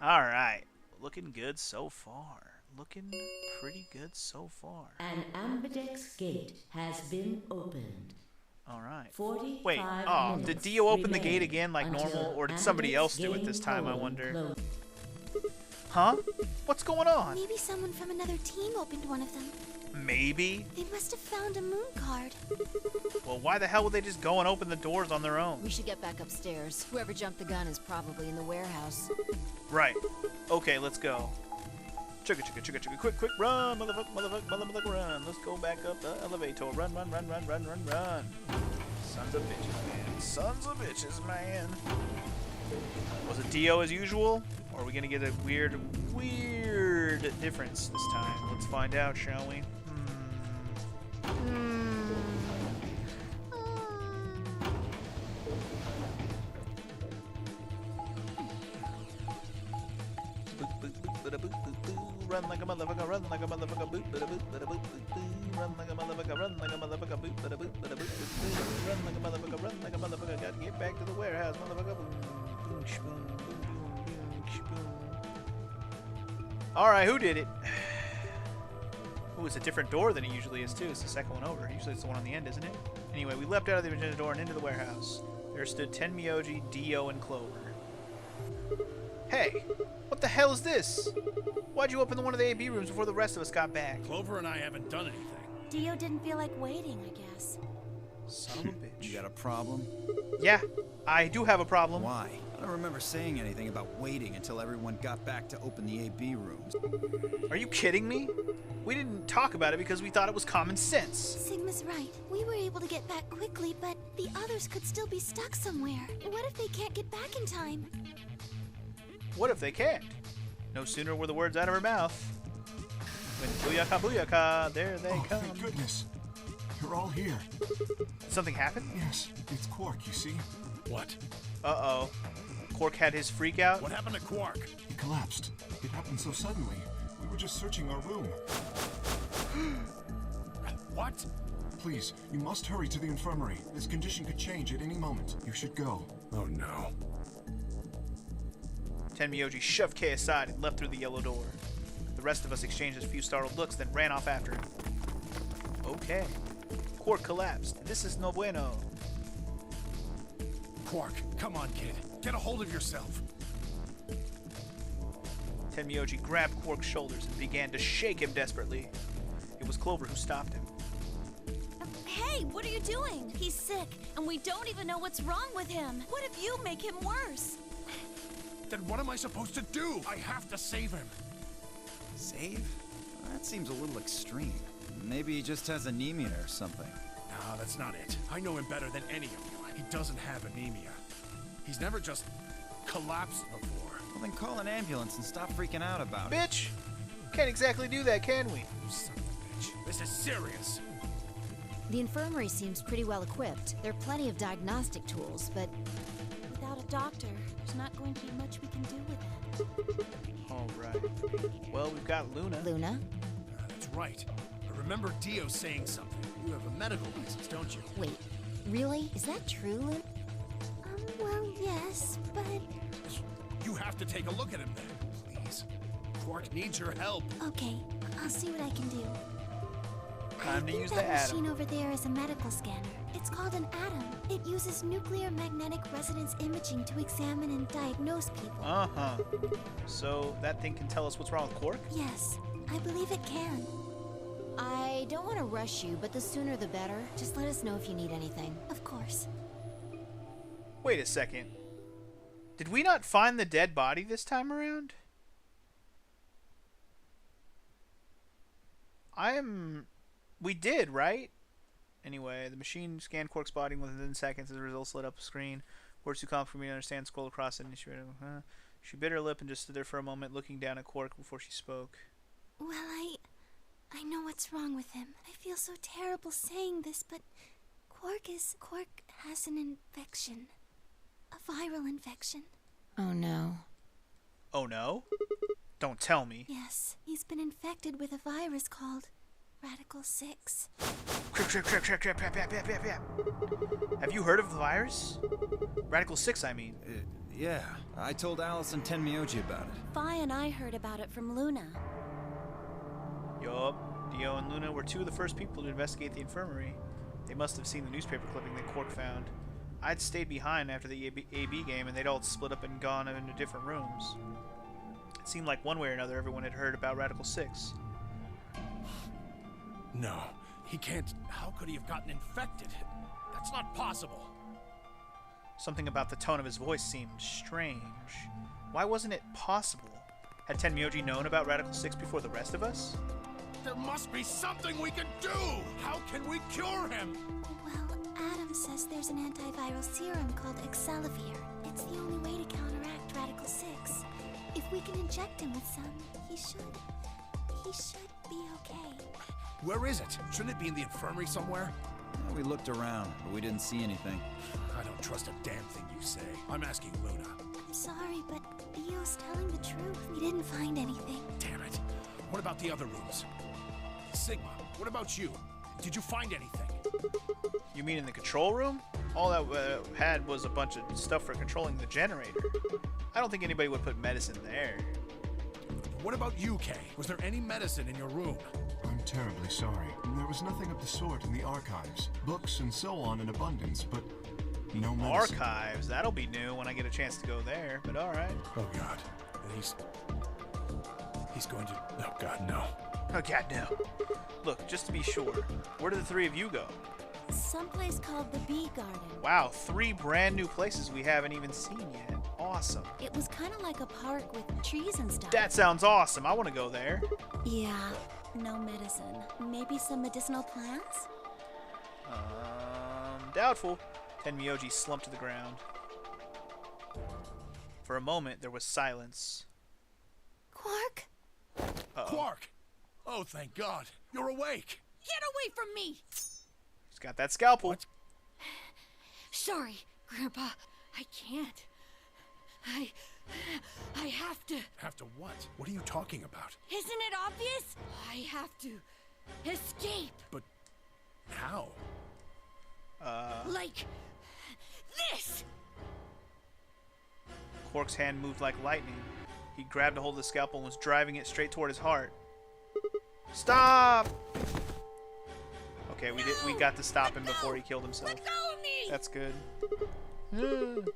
Alright. Looking good so far. Looking pretty good so far. An ambidex gate has been opened. Alright. 45 Wait, minutes did Dio open the remain gate again like until normal, or did somebody ambidex else do it game this time, I polling wonder? closes. Huh? What's going on? Maybe someone from another team opened one of them. Maybe? They must have found a moon card. Well, why the hell would they just go and open the doors on their own? We should get back upstairs. Whoever jumped the gun is probably in the warehouse. Right. Okay, let's go. Chugga chugga chugga chugga, quick, quick, run, motherfucker, motherfucker, motherfucker, run. Let's go back up the elevator. Run, run, run, run, run, run, run. Sons of bitches, man. Sons of bitches, man. Was it Dio as usual? Or are we gonna get a weird difference this time? Let's find out, shall we? Run like a motherfucker, run like a motherfucker, boop, bada boop, bada boop, boop, boop. Run like a motherfucker, run like a motherfucker, boop, bada boop, bada boop, boop, boop. Run like a motherfucker, run like a motherfucker. Gotta get back to the warehouse, motherfucker. Boom, boom, shboom, boom, boom, boom, shboom. All right, who did it? Ooh, it's a different door than it usually is too. It's the second one over. Usually it's the one on the end, isn't it? Anyway, we leapt out of the original door and into the warehouse. There stood Tenmyoji, Dio, and Clover. Hey, what the hell is this? Why'd you open one of the AB rooms before the rest of us got back? Clover and I haven't done anything. Dio didn't feel like waiting, I guess. Son of a bitch. You got a problem? Yeah, I do have a problem. Why? I don't remember saying anything about waiting until everyone got back to open the AB rooms. Are you kidding me? We didn't talk about it because we thought it was common sense. Sigma's right. We were able to get back quickly, but the others could still be stuck somewhere. What if they can't get back in time? What if they can't? No sooner were the words out of her mouth. When booyaka booyaka, there they come. Thank goodness. You're all here. Did something happen? Yes, it's Quark, you see? What? Uh-oh. Quark had his freak out? What happened to Quark? He collapsed. It happened so suddenly. We were just searching our room. What? Please, you must hurry to the infirmary. This condition could change at any moment. You should go. Oh no. Tenmyoji shoved Kei aside and left through the yellow door. The rest of us exchanged a few startled looks, then ran off after him. Okay. Quark collapsed. This is no bueno. Quark, come on, kid. Get a hold of yourself. Tenmyoji grabbed Quark's shoulders and began to shake him desperately. It was Clover who stopped him. Hey, what are you doing? He's sick, and we don't even know what's wrong with him. What if you make him worse? Then what am I supposed to do? I have to save him. Save? That seems a little extreme. Maybe he just has anemia or something. No, that's not it. I know him better than any of you. He doesn't have anemia. He's never just collapsed before. Well, then call an ambulance and stop freaking out about it. Bitch! Can't exactly do that, can we? You son of a bitch. This is serious. The infirmary seems pretty well equipped. There are plenty of diagnostic tools, but Without a doctor, there's not going to be much we can do with it. Alright. Well, we've got Luna. Luna? That's right. I remember Dio saying something. You have a medical license, don't you? Wait, really? Is that true, Luna? Well, yes, but... You have to take a look at him then, please. Quark needs your help. Okay, I'll see what I can do. Time to I think use that the atom. machine over there is a medical scanner. It's called an atom. It uses nuclear magnetic resonance imaging to examine and diagnose people. Uh-huh. So that thing can tell us what's wrong with Quark? Yes, I believe it can. I don't want to rush you, but the sooner the better. Just let us know if you need anything. Of course. Wait a second. Did we not find the dead body this time around? We did, right? Anyway, the machine scanned Quark's body within seconds. As the results lit up a screen. Words too complex for me to understand. Scroll across it, and she bit her lip and just stood there for a moment, looking down at Quark before she spoke. Well, I know what's wrong with him. I feel so terrible saying this, but Quark has an infection. A viral infection. Oh no. Oh no? Don't tell me. Yes, he's been infected with a virus called Radical 6. Have you heard of the virus? Radical 6, I mean. Yeah, I told Alice and Tenmyoji about it. Fi and I heard about it from Luna. Yup, Dio and Luna were two of the first people to investigate the infirmary. They must have seen the newspaper clipping that Quark found. I'd stayed behind after the AB game, and they'd all split up and gone into different rooms. It seemed like one way or another everyone had heard about Radical 6. No, he can't. How could he have gotten infected? That's not possible. Something about the tone of his voice seemed strange. Why wasn't it possible? Had Tenmyoji known about Radical 6 before the rest of us? There must be something we can do! How can we cure him? Well, Adam says there's an antiviral serum called Excelivir. It's the only way to counteract Radical 6. If we can inject him with some, he should be okay. Where is it? Shouldn't it be in the infirmary somewhere? We looked around, but we didn't see anything. I don't trust a damn thing you say. I'm asking Luna. I'm sorry, but Dio's telling the truth. We didn't find anything. Damn it. What about the other rooms? Sigma, what about you? Did you find anything? You mean in the control room? All that had was a bunch of stuff for controlling the generator. I don't think anybody would put medicine there. What about you, Kay? Was there any medicine in your room? I'm terribly sorry. There was nothing of the sort in the archives. Books and so on in abundance, but no medicine. Archives? That'll be new when I get a chance to go there, but alright. Oh, God. And he's going to... Oh, God, no. Oh god, no. Look, just to be sure, where did the three of you go? Someplace called the Bee Garden. Wow, 3 brand new places we haven't even seen yet. Awesome. It was kind of like a park with trees and stuff. That sounds awesome. I want to go there. Yeah, no medicine. Maybe some medicinal plants? Doubtful. Tenmyoji slumped to the ground. For a moment, there was silence. Quark? Uh-oh. Quark! Oh, thank God. You're awake. Get away from me! He's got that scalpel. What? Sorry, Grandpa. I can't. I have to. Have to what? What are you talking about? Isn't it obvious? I have to escape. But how? Like this. Quark's hand moved like lightning. He grabbed a hold of the scalpel and was driving it straight toward his heart. Stop! Okay, we got to stop him before he killed himself. Let go of me. That's good.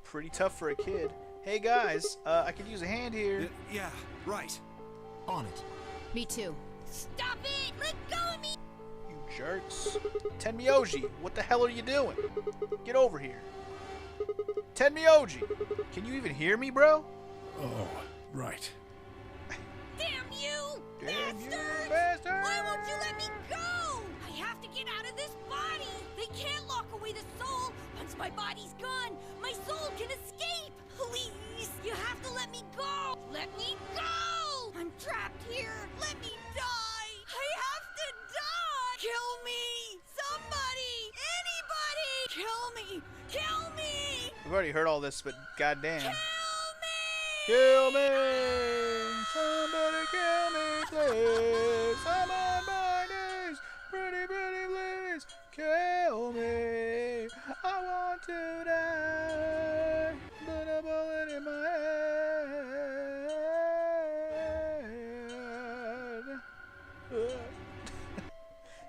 Pretty tough for a kid. Hey guys, I could use a hand here. Yeah, right. On it. Me too. Stop it! Let go of me! You jerks. Tenmyoji, what the hell are you doing? Get over here. Tenmyoji, can you even hear me, bro? Oh, right. Damn you! Damn you, Bastards! bastard! Why won't you let me go? I have to get out of this body. They can't lock away the soul. Once my body's gone, my soul can escape. Please, you have to let me go. Let me go. I'm trapped here. Let me die. I have to die. Kill me. Somebody. Anybody. Kill me. Kill me. We've already heard all this, but goddamn. Kill me. Kill me! Somebody kill me, please! I'm on my knees! Pretty, pretty please! Kill me! I want to die! Put a bullet in my head!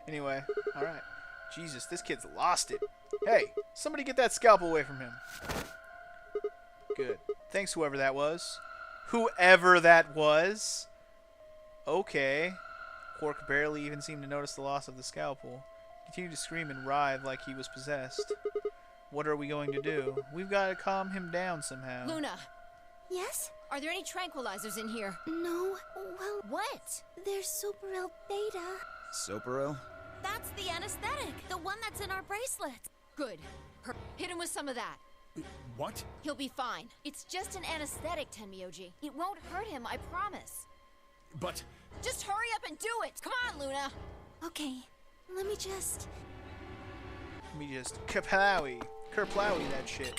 Anyway, alright. Jesus, this kid's lost it. Hey, somebody get that scalpel away from him. Good. Thanks, whoever that was. Whoever that was. Okay. Quark barely even seemed to notice the loss of the scalpel. He continued to scream and writhe like he was possessed. What are we going to do? We've got to calm him down somehow. Luna, Yes? are there any tranquilizers in here? No. Well, What? there's Superel Beta. Soparel? That's the anesthetic. The one that's in our bracelets. Good. Hit him with some of that. What? He'll be fine. It's just an anesthetic, Tenmyoji. It won't hurt him, I promise. But... Just hurry up and do it. Come on, Luna. Okay, let me just... Let me just kerplowy that shit.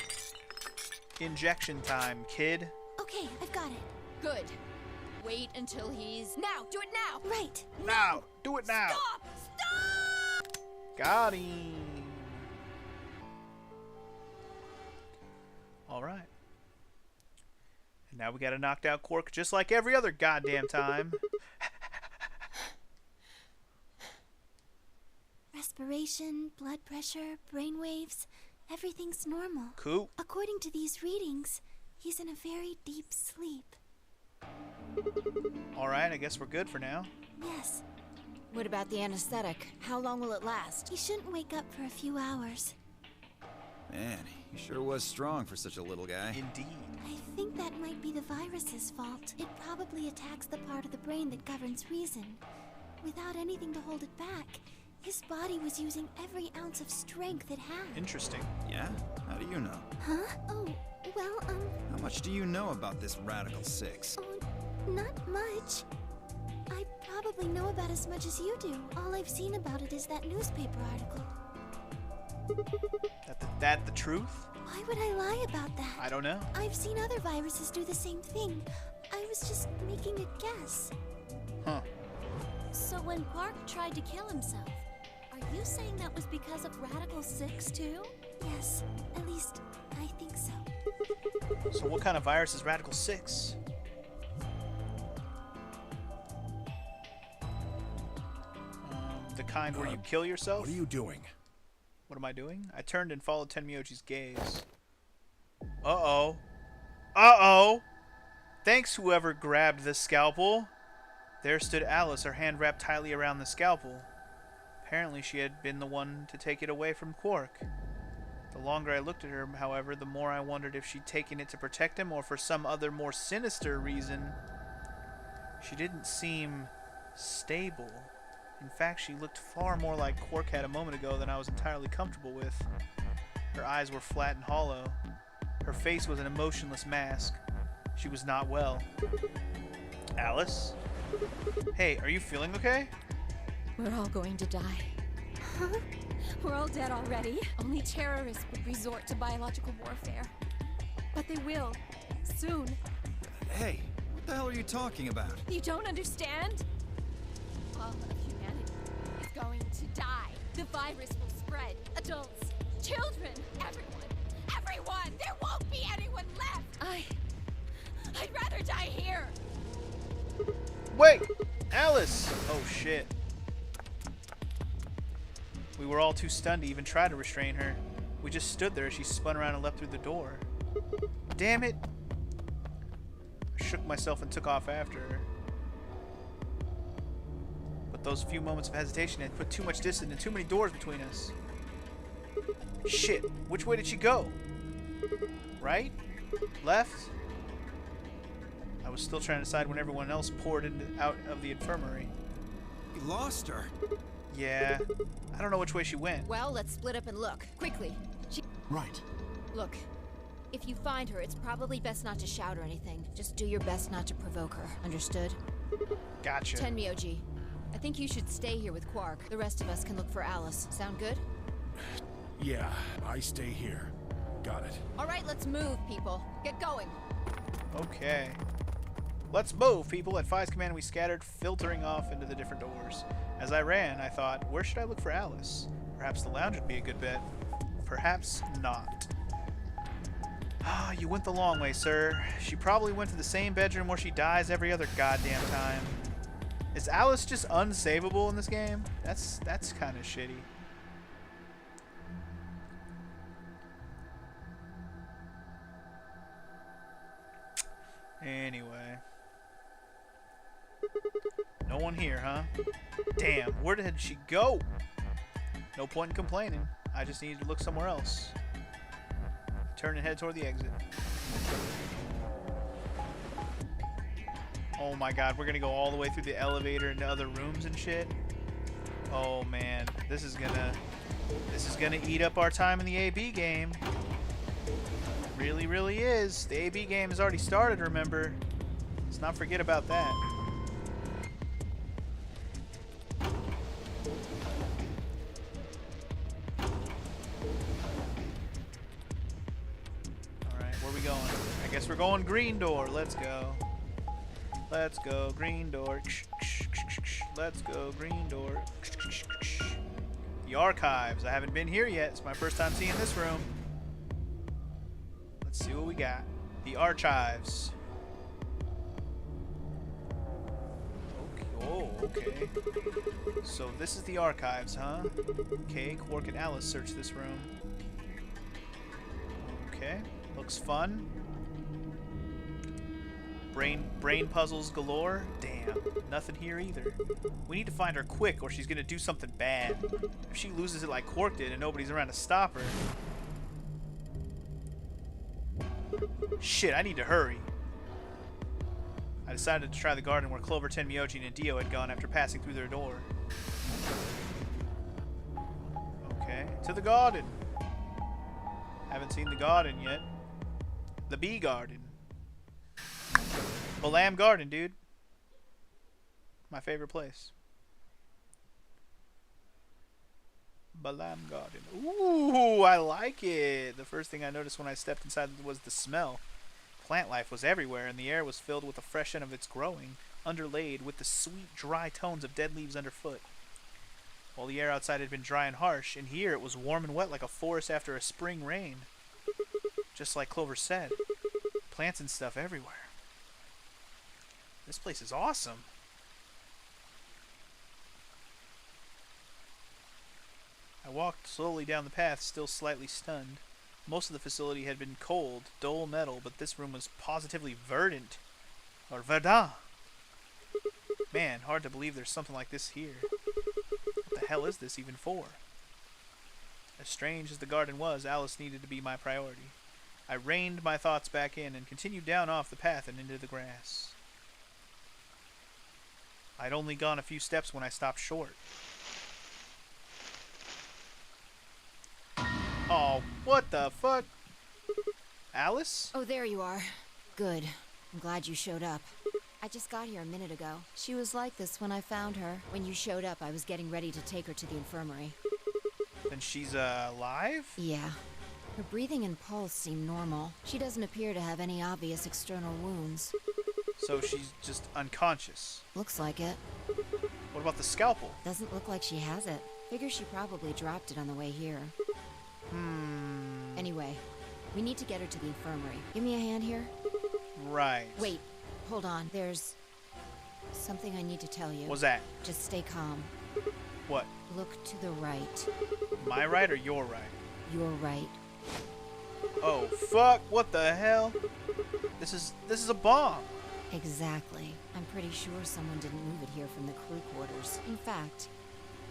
Injection time, kid. Okay, I've got it. Good. Wait until he's... Now! Do it now! Right. Now! Do it now! Stop! Stop! Got him! Alright. And now we gotta knock out Quark just like every other goddamn time. Respiration, blood pressure, brain waves, everything's normal. Cool. According to these readings, he's in a very deep sleep. Alright, I guess we're good for now. Yes, What about the anesthetic? How long will it last? he shouldn't wake up for a few hours. Man, he sure was strong for such a little guy. Indeed. I think that might be the virus's fault. It probably attacks the part of the brain that governs reason. Without anything to hold it back, his body was using every ounce of strength it had. Interesting. Yeah? How do you know? Huh? Oh, well, How much do you know about this Radical 6? not much. I probably know about as much as you do. All I've seen about it is that newspaper article. That the truth? Why would I lie about that? I don't know. I've seen other viruses do the same thing. I was just making a guess. Huh. So when Quark tried to kill himself, are you saying that was because of Radical 6 too? Yes, at least I think so. So what kind of virus is Radical 6? The kind where you kill yourself? What are you doing? What am I doing? I turned and followed Tenmyoji's gaze. Uh-oh. Uh-oh! Thanks, whoever grabbed the scalpel. There stood Alice, her hand wrapped tightly around the scalpel. Apparently she had been the one to take it away from Quark. The longer I looked at her, however, the more I wondered if she'd taken it to protect him or for some other more sinister reason. She didn't seem stable. In fact, she looked far more like Quark had a moment ago than I was entirely comfortable with. Her eyes were flat and hollow. Her face was an emotionless mask. She was not well. Alice? Hey, are you feeling okay? We're all going to die. Huh? We're all dead already. Only terrorists would resort to biological warfare. But they will. Soon. Hey, what the hell are you talking about? You don't understand? All of humanity is going to die. The virus will spread. Adults, children, everyone. Everyone! There won't be anyone left! I'd rather die here! Wait! Alice! Oh shit. We were all too stunned to even try to restrain her. We just stood there as she spun around and leapt through the door. Damn it! I shook myself and took off after her. But those few moments of hesitation had put too much distance and too many doors between us. Shit! Which way did she go? Right? Left? I was still trying to decide when everyone else poured out of the infirmary. You lost her. Yeah. I don't know which way she went. Well, let's split up and look. Quickly. Right. Look. If you find her, it's probably best not to shout or anything. Just do your best not to provoke her. Understood? Gotcha. Tenmyoji, I think you should stay here with Quark. The rest of us can look for Alice. Sound good? Yeah, I stay here. Got it. All right, let's move, people. Get going. Okay. Let's move, people. At Phi's command, we scattered, filtering off into the different doors. As I ran, I thought, where should I look for Alice? Perhaps the lounge would be a good bet. Perhaps not. Ah, you went the long way, sir. She probably went to the same bedroom where she dies every other goddamn time. Is Alice just unsavable in this game? That's kind of shitty. Anyway. No one here, huh? Damn, where did she go? No point in complaining. I just needed to look somewhere else. Turn and head toward the exit. Oh my god, we're gonna go all the way through the elevator into other rooms and shit. Oh man, this is gonna eat up our time in the AB game. Really, really is. The AB game has already started, remember? Let's not forget about that. Alright, where are we going? I guess we're going green door. Let's go. Let's go, green door. Let's go, green door. The archives. I haven't been here yet. It's my first time seeing this room. Let's see what we got. The archives. Okay. So this is the archives, huh? Okay, Quark and Alice search this room. Okay, looks fun. Brain puzzles galore. Damn, nothing here either. We need to find her quick or she's gonna do something bad. If she loses it like Quark did and nobody's around to stop her. Shit, I need to hurry. I decided to try the garden where Clover, Tenmyoji, and Dio had gone after passing through their door. Okay, to the garden. Haven't seen the garden yet. The bee garden. Balam Garden, dude. My favorite place. Balam Garden. Ooh, I like it. The first thing I noticed when I stepped inside was the smell. Plant life was everywhere, and the air was filled with the fresh scent of its growing, underlaid with the sweet, dry tones of dead leaves underfoot. While the air outside had been dry and harsh, in here it was warm and wet like a forest after a spring rain. Just like Clover said, plants and stuff everywhere. This place is awesome. I walked slowly down the path, still slightly stunned. Most of the facility had been cold, dull metal, but this room was positively verdant. Or verdant. Man, hard to believe there's something like this here. What the hell is this even for? As strange as the garden was, Alice needed to be my priority. I reined my thoughts back in and continued down off the path and into the grass. I'd only gone a few steps when I stopped short. Oh, what the fuck? Alice? Oh, there you are. Good. I'm glad you showed up. I just got here a minute ago. She was like this when I found her. When you showed up, I was getting ready to take her to the infirmary. Then she's alive? Yeah. Her breathing and pulse seem normal. She doesn't appear to have any obvious external wounds. So she's just unconscious. Looks like it. What about the scalpel? Doesn't look like she has it. Figure she probably dropped it on the way here. Anyway, we need to get her to the infirmary. Give me a hand here. Right. Wait, hold on. There's something I need to tell you. What's that? Just stay calm. What? Look to the right. My right or your right? Your right. Oh, fuck. What the hell? This is a bomb. Exactly. I'm pretty sure someone didn't move it here from the crew quarters. In fact,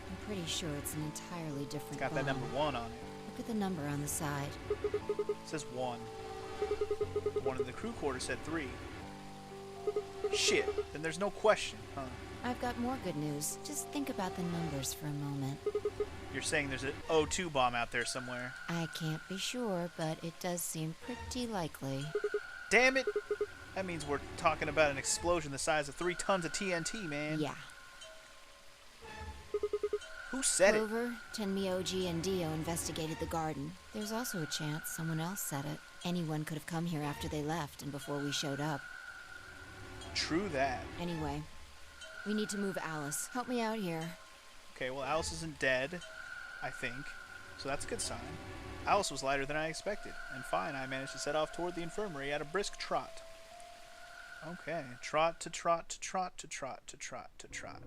I'm pretty sure it's an entirely different Got that bomb. number 1 on it. Look at the number on the side. It says 1. The one in the crew quarter said 3. Shit. Then there's no question, huh? I've got more good news. Just think about the numbers for a moment. You're saying there's an O2 bomb out there somewhere. I can't be sure, but it does seem pretty likely. Damn it! That means we're talking about an explosion the size of 3 tons of TNT, man. Yeah. Who said it? Clover, Tenmyoji, and Dio investigated the garden. There's also a chance someone else said it. Anyone could have come here after they left and before we showed up. True that. Anyway, we need to move Alice. Help me out here. Okay, well, Alice isn't dead, I think. So that's a good sign. Alice was lighter than I expected. And fine, I managed to set off toward the infirmary at a brisk trot. Okay, trot to trot to trot to trot to trot to trot.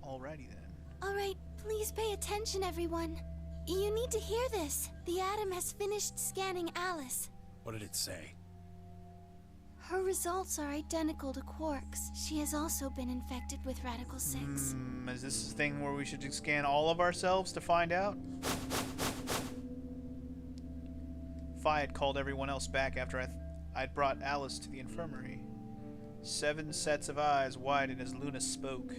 Alrighty then. Alright, please pay attention, everyone. You need to hear this. The Atom has finished scanning Alice. What did it say? Her results are identical to Quark's. She has also been infected with Radical 6. Is this the thing where we should scan all of ourselves to find out? Phi had called everyone else back after I'd brought Alice to the infirmary. 7 sets of eyes widened as Luna spoke.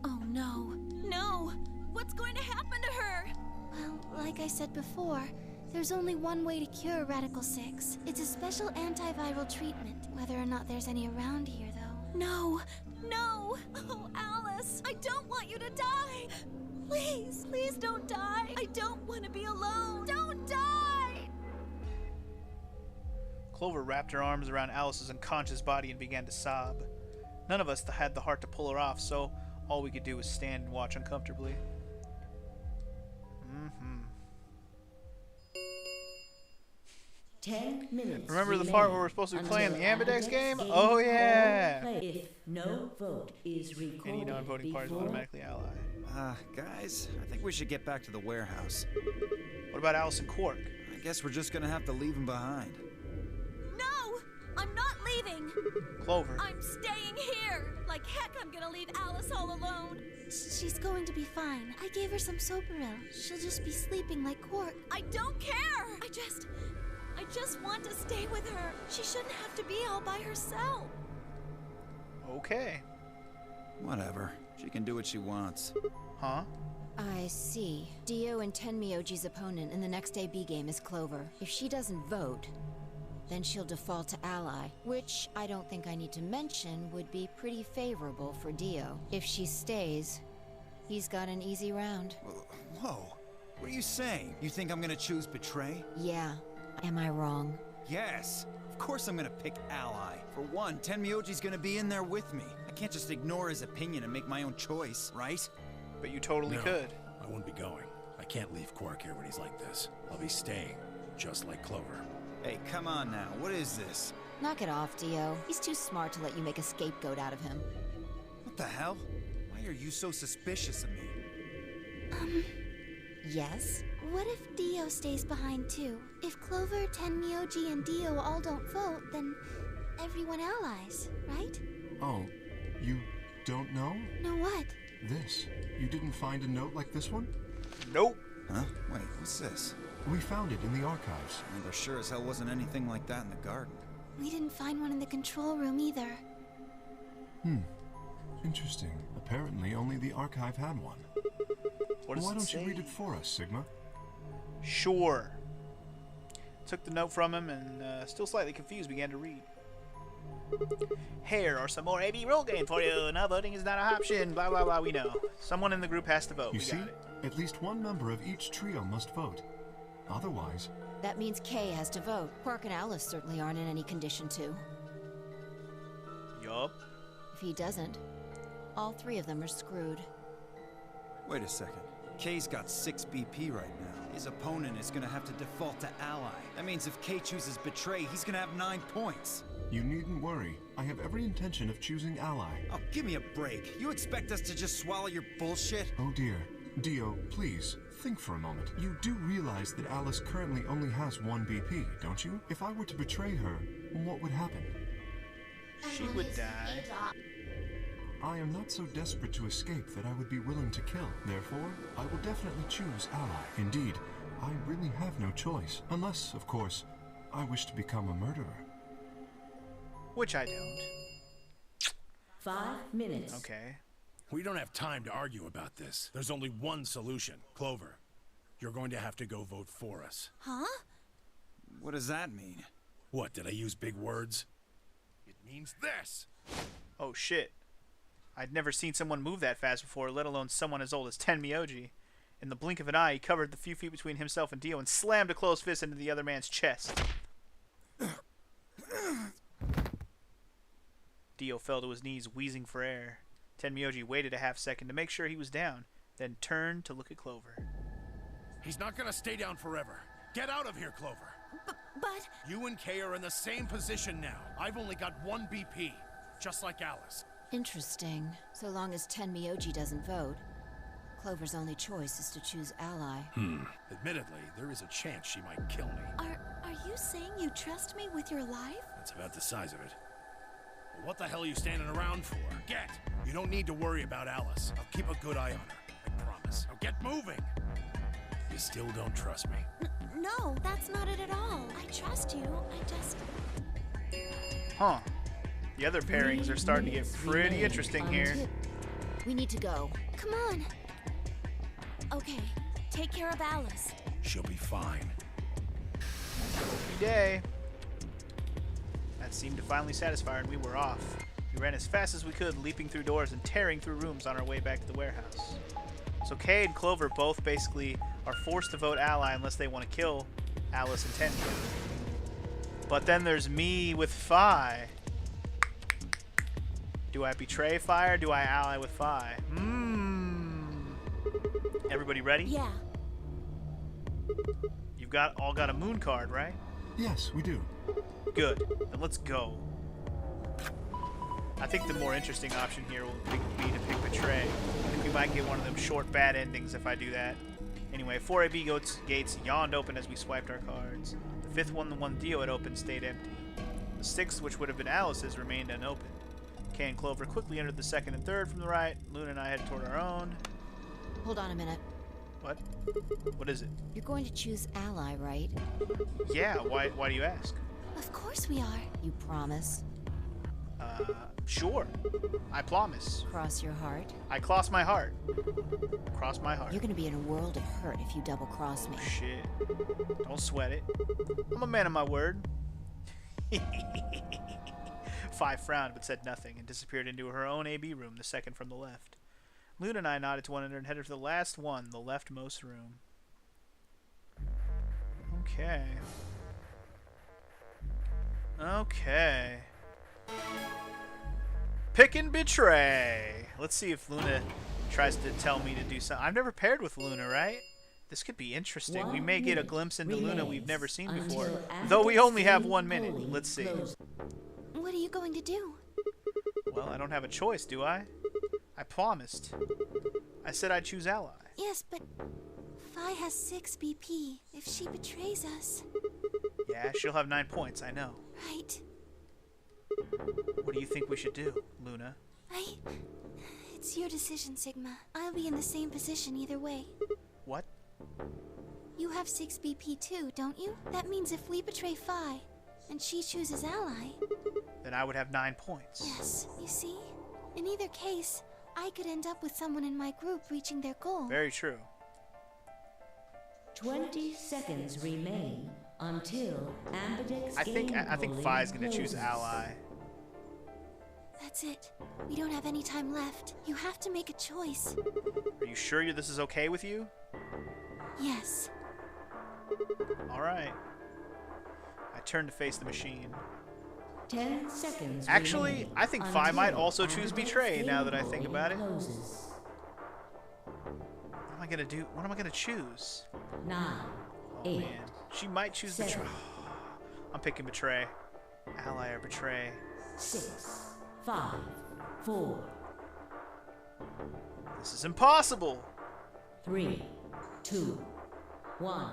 Oh no. No! What's going to happen to her? Well, like I said before, there's only one way to cure Radical 6. It's a special antiviral treatment. Whether or not there's any around here, though. No! No! Oh, Alice! I don't want you to die! Please, please don't die! I don't want to be alone! Don't die! Clover wrapped her arms around Alice's unconscious body and began to sob. None of us had the heart to pull her off, so all we could do was stand and watch uncomfortably. 10 minutes. Remember the part where we're supposed to be playing the Ambidex game? Oh yeah. If no vote is recorded Any non-voting parties will before- automatically ally. Guys, I think we should get back to the warehouse. What about Alice and Quark? I guess we're just gonna have to leave him behind. No! I'm not leaving! Clover. I'm staying here! Like heck, I'm gonna leave Alice all alone! She's going to be fine. I gave her some Soparil. She'll just be sleeping like Quark. I don't care! I just want to stay with her. She shouldn't have to be all by herself. Okay. Whatever. She can do what she wants. Huh? I see. Dio and Tenmyoji's opponent in the next AB game is Clover. If she doesn't vote, then she'll default to ally, which I don't think I need to mention would be pretty favorable for Dio. If she stays, he's got an easy round. Whoa. What are you saying? You think I'm gonna choose Betray? Yeah. Am I wrong? Yes. Of course I'm gonna pick Ally. For one, Tenmyoji's gonna be in there with me. I can't just ignore his opinion and make my own choice, right? But you totally No, could. I won't be going. I can't leave Quark here when he's like this. I'll be staying, just like Clover. Hey, come on now. What is this? Knock it off, Dio. He's too smart to let you make a scapegoat out of him. What the hell? Why are you so suspicious of me? Yes? What if Dio stays behind too? If Clover, Tenmyoji, and Dio all don't vote, then everyone allies, right? Oh, you don't know? Know what? This. You didn't find a note like this one? Nope. Huh? Wait, what's this? We found it in the archives. Well, there sure as hell wasn't anything like that in the garden. We didn't find one in the control room either. Interesting. Apparently only the archive had one. What does Why it don't say? you read it for us, Sigma? Sure. Took the note from him and, still slightly confused, began to read. Here are some more AB role game for you. Now voting is not an option. Blah, blah, blah, we know. Someone in the group has to vote. You We see? got it. At least one member of each trio must vote. Otherwise, That means Kay has to vote. Quark and Alice certainly aren't in any condition to. Yup. If he doesn't, all three of them are screwed. Wait a second. Kay's got 6 BP right now. His opponent is gonna have to default to Ally. That means if Kay chooses Betray, he's gonna have 9 points. you needn't worry. I have every intention of choosing Ally. Oh, give me a break. You expect us to just swallow your bullshit? Oh dear. Dio, please, think for a moment. You do realize that Alice currently only has 1 BP, don't you? If I were to betray her, what would happen? She would die. I am not so desperate to escape that I would be willing to kill. Therefore, I will definitely choose Ally. Indeed, I really have no choice. Unless, of course, I wish to become a murderer. Which I don't. 5 minutes. Okay. We don't have time to argue about this. There's only one solution. Clover, you're going to have to go vote for us. Huh? What does that mean? What, did I use big words? It means this! Oh shit. I'd never seen someone move that fast before, let alone someone as old as Tenmyoji. In the blink of an eye, he covered the few feet between himself and Dio and slammed a closed fist into the other man's chest. Dio fell to his knees, wheezing for air. Tenmyoji waited a half second to make sure he was down, then turned to look at Clover. He's not gonna stay down forever. Get out of here, Clover. But You and Kay are in the same position now. I've only got 1 BP, just like Alice. Interesting. So long as Tenmyoji doesn't vote, Clover's only choice is to choose Ally. Admittedly, there is a chance she might kill me. Are you saying you trust me with your life? That's about the size of it. But what the hell are you standing around for? Get! You don't need to worry about Alice. I'll keep a good eye on her. I promise. Now get moving! You still don't trust me. No, that's not it at all. I trust you. I just... Huh. The other pairings are starting to get pretty interesting here. We need to go. Come on. Okay, take care of Alice. She'll be fine. Happy day. That seemed to finally satisfy her, and we were off. We ran as fast as we could, leaping through doors and tearing through rooms on our way back to the warehouse. So Kay and Clover both basically are forced to vote Ally unless they want to kill Alice and Tenmyo. But then there's me with Phi. Do I betray Phi or do I ally with Phi? Everybody ready? Yeah. You've all got a moon card, right? Yes, we do. Good. Then let's go. I think the more interesting option here will be to pick Betray. I think we might get one of them short bad endings if I do that. Anyway, 4 AB gates yawned open as we swiped our cards. The 5th one, the one Dio had opened, stayed empty. The 6th, which would have been Alice's, remained unopened. Kay and Clover quickly entered the 2nd and 3rd from the right. Luna and I headed toward our own. Hold on a minute. What? What is it? You're going to choose Ally, right? Yeah, why do you ask? Of course we are. You promise? Sure. I promise. Cross your heart? I cross my heart. Cross my heart. You're gonna be in a world of hurt if you double-cross me. Shit. Don't sweat it. I'm a man of my word. Five frowned but said nothing and disappeared into her own AB room, the 2nd from the left. Luna and I nodded to one another and headed for the last one, the leftmost room. Okay. Okay. Pick and Betray. Let's see if Luna tries to tell me to do something. I've never paired with Luna, right? This could be interesting. We may get a glimpse into Luna we've never seen before. Though we only have 1 minute. Let's see. What are you going to do? Well, I don't have a choice, do I? I promised. I said I'd choose Ally. Yes, but Phi has 6 BP. If she betrays us... Yeah, she'll have 9 points, I know. Right. What do you think we should do, Luna? It's your decision, Sigma. I'll be in the same position either way. What? You have 6 BP too, don't you? That means if we betray Phi, and she chooses Ally... Then I would have 9 points. Yes, you see? In either case, I could end up with someone in my group reaching their goal. Very true. 20 seconds remain until Ambidex I think Phi's gonna choose Ally. That's it. We don't have any time left. You have to make a choice. Are you sure this is okay with you? Yes. Alright. I turn to face the machine. 10 seconds. Actually, I think Phi might also choose Betray now that I think about it. Closes. What am I gonna do? What am I gonna choose? 9, Oh 8. man. She might choose 7. Betray. I'm picking Betray. Ally or Betray. 6, 5, 4. This is impossible! 3, 2, 1.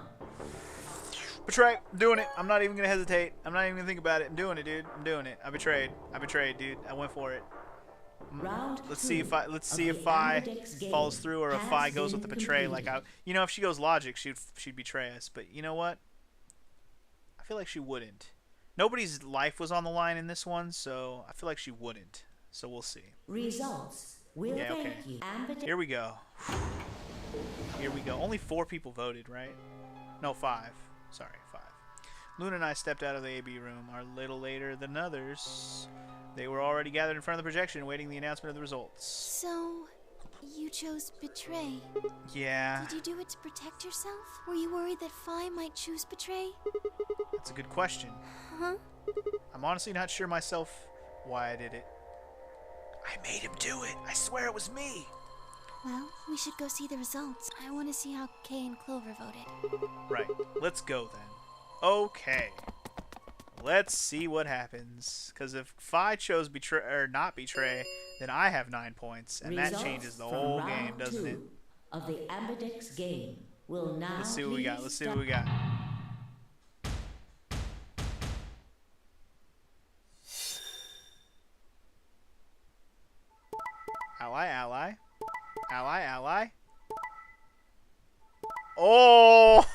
Betray. I'm doing it. I'm not even gonna hesitate. I'm not even gonna think about it. I'm doing it, dude. I'm doing it. I betrayed. I betrayed, dude. I went for it. Let's see if Phi falls through, or if Phi goes with the betray. Like if she goes logic, she'd betray us. But you know what? I feel like she wouldn't. Nobody's life was on the line in this one, so I feel like she wouldn't. So we'll see. Results will Yeah, okay. thank you. Ambidex. Here we go. Here we go. Only 4 people voted, right? No, 5. Sorry, 5. Luna and I stepped out of the AB room a little later than others. They were already gathered in front of the projection, waiting the announcement of the results. So, you chose Betray. Yeah, Did you do it to protect yourself? Were you worried that Phi might choose Betray? that's a good question. Huh? I'm honestly not sure myself why I did it. I made him do it. I swear it was me. Well, we should go see the results. I want to see how Kay and Clover voted. Right. Let's go then. Okay. Let's see what happens. Because if Phi chose betray or not betray, then I have 9 points, and that Results changes the from whole round game, doesn't 2 it? Of the Ambidex game will now. Let's see what we got. please Let's see what we got. Ally, ally. Ally, ally. Oh!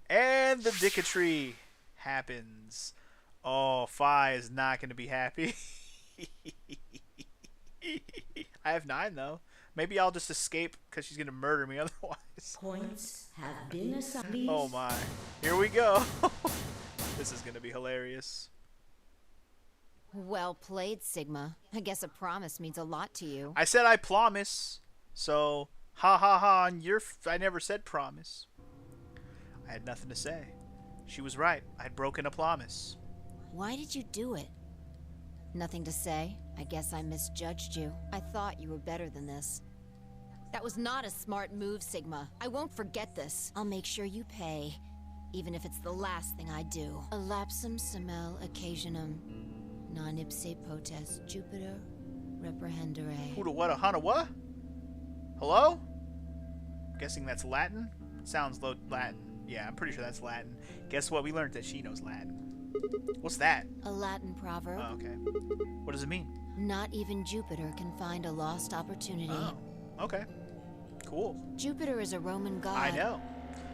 And the dicketry happens. Oh, Phi is not going to be happy. I have 9, though. Maybe I'll just escape because she's going to murder me otherwise. Points have been assigned. Oh, my. Here we go. This is going to be hilarious. Well played, Sigma. I guess a promise means a lot to you. I said I promise. So, ha ha ha, on I never said promise. I had nothing to say. She was right. I had broken a promise. Why did you do it? Nothing to say. I guess I misjudged you. I thought you were better than this. That was not a smart move, Sigma. I won't forget this. I'll make sure you pay. even if it's the last thing I do. Elapsum semel occasionum, non ipse potest Jupiter reprehendere. Who to what? A Hana what? Hello? Guessing that's Latin? Sounds Latin. Yeah, I'm pretty sure that's Latin. Guess what? We learned that she knows Latin. What's that? A Latin proverb. Oh, okay. What does it mean? Not even Jupiter can find a lost opportunity. Oh, okay. Cool. Jupiter is a Roman god. I know.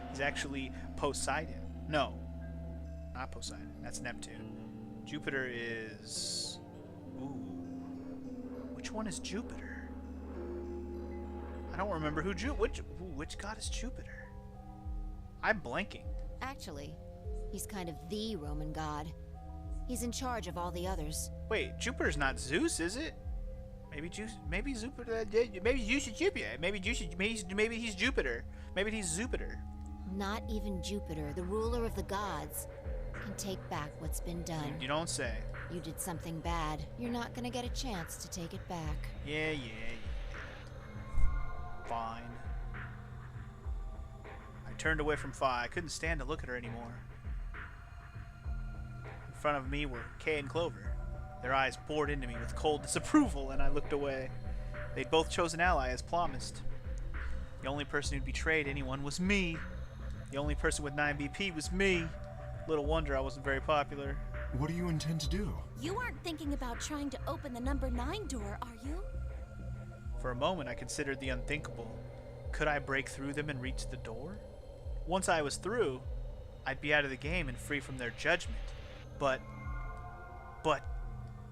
He's actually Poseidon. No. Not Poseidon. That's Neptune. Jupiter is... Ooh. Which one is Jupiter? I don't remember which god is Jupiter? I'm blanking. Actually, he's kind of the Roman god. He's in charge of all the others. Wait, Jupiter's not Zeus, is it? Maybe Jupiter. Maybe Zeus is Jupiter. Maybe he's Jupiter. Maybe he's Jupiter. Not even Jupiter, the ruler of the gods, can take back what's been done. You don't say. You did something bad. You're not gonna get a chance to take it back. Yeah. Fine. I turned away from Fi. I couldn't stand to look at her anymore. In front of me were Kay and Clover. Their eyes bored into me with cold disapproval, and I looked away. They'd both chosen ally as promised. The only person who'd betrayed anyone was me. The only person with 9 BP was me. Little wonder I wasn't very popular. What do you intend to do? You aren't thinking about trying to open the number 9 door, are you? For a moment, I considered the unthinkable. Could I break through them and reach the door? Once I was through, I'd be out of the game and free from their judgment. But,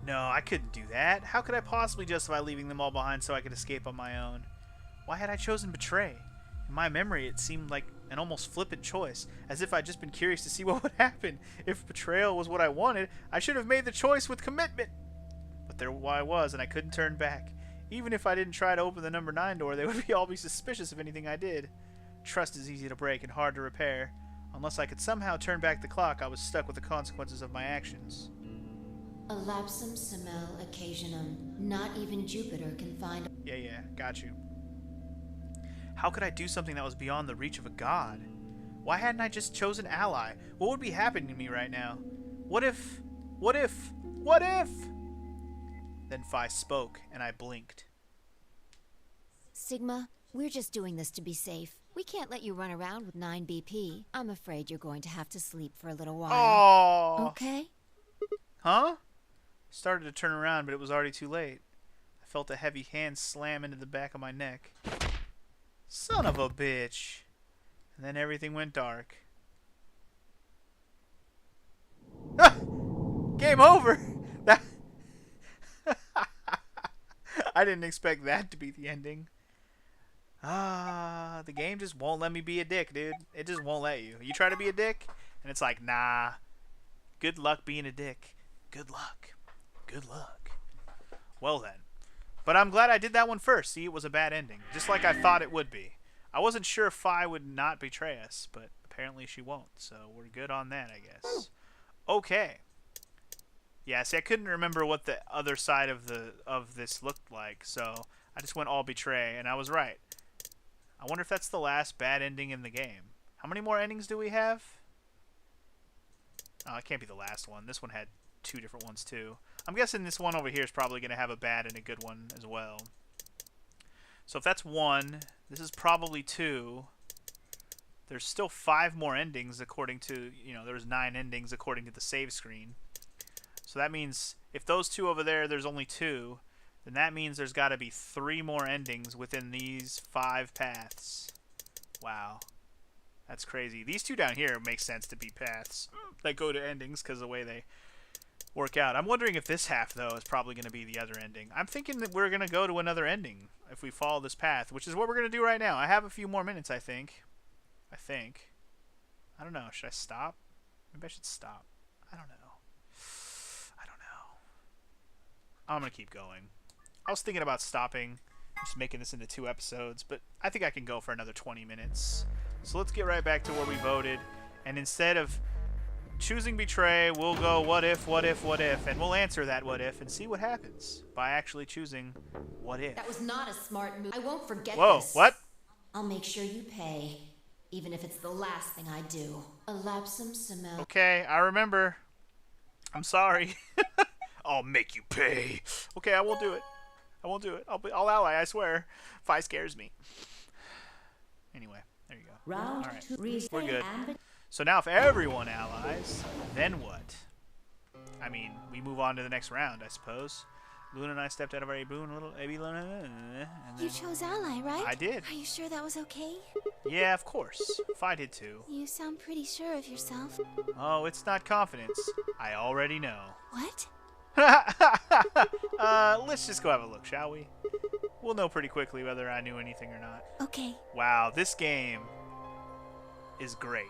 no, I couldn't do that. How could I possibly justify leaving them all behind so I could escape on my own? Why had I chosen betray? In my memory, it seemed like an almost flippant choice, as if I'd just been curious to see what would happen. If betrayal was what I wanted, I should have made the choice with commitment. But there I was, and I couldn't turn back. Even if I didn't try to open the number 9 door, they would all be suspicious of anything I did. Trust is easy to break and hard to repair. Unless I could somehow turn back the clock, I was stuck with the consequences of my actions. Elapsum semel occasionum. Not even Jupiter can find... Yeah, got you. How could I do something that was beyond the reach of a god? Why hadn't I just chosen ally? What would be happening to me right now? What if? Then Fi spoke, and I blinked. Sigma, we're just doing this to be safe. We can't let you run around with 9 BP. I'm afraid you're going to have to sleep for a little while. Oh. Okay? Huh? Started to turn around, but it was already too late. I felt a heavy hand slam into the back of my neck. Son of a bitch. And then everything went dark. Ah! Game over! That I didn't expect that to be the ending. The game just won't let me be a dick, dude. It just won't let you. You try to be a dick, and it's like, nah. Good luck being a dick. Good luck. Good luck. Well then. But I'm glad I did that one first. See, it was a bad ending. Just like I thought it would be. I wasn't sure if Fi would not betray us, but apparently she won't. So we're good on that, I guess. Okay. Yeah, see, I couldn't remember what the other side of this looked like, so I just went all betray, and I was right. I wonder if that's the last bad ending in the game. How many more endings do we have? Oh, it can't be the last one. This one had 2 different ones, too. I'm guessing this one over here is probably going to have a bad and a good one as well. So if that's 1, this is probably 2. There's still 5 more endings according to, there's 9 endings according to the save screen. So that means if those 2 over there, there's only 2, then that means there's got to be 3 more endings within these 5 paths. Wow. That's crazy. These 2 down here make sense to be paths that go to endings because of the way they work out. I'm wondering if this half, though, is probably going to be the other ending. I'm thinking that we're going to go to another ending if we follow this path, which is what we're going to do right now. I have a few more minutes, I think. I don't know. Should I stop? Maybe I should stop. I don't know. I'm going to keep going. I was thinking about stopping, just making this into 2 episodes, but I think I can go for another 20 minutes. So let's get right back to where we voted, and instead of choosing betray, we'll go what if, and we'll answer that what if and see what happens by actually choosing what if. That was not a smart move. I won't forget Whoa, this. what? I'll make sure you pay. even if it's the last thing I do. Elapsum Simel. Okay, I remember. I'm sorry. I'll make you pay. Okay, I won't do it. I won't do it. I'll ally, I swear. Fi scares me. Anyway, there you go. Round All right. 2. Reset We're good. and So now if everyone allies, then what? I mean, we move on to the next round, I suppose. Luna and I stepped out of our boon a little. Maybe Luna. And You then chose Ally, right? I did. Are you sure that was okay? Yeah, of course. Fi did too. You sound pretty sure of yourself. Oh, it's not confidence. I already know. What? Let's just go have a look, shall we? We'll know pretty quickly whether I knew anything or not. Okay. Wow, this game is great.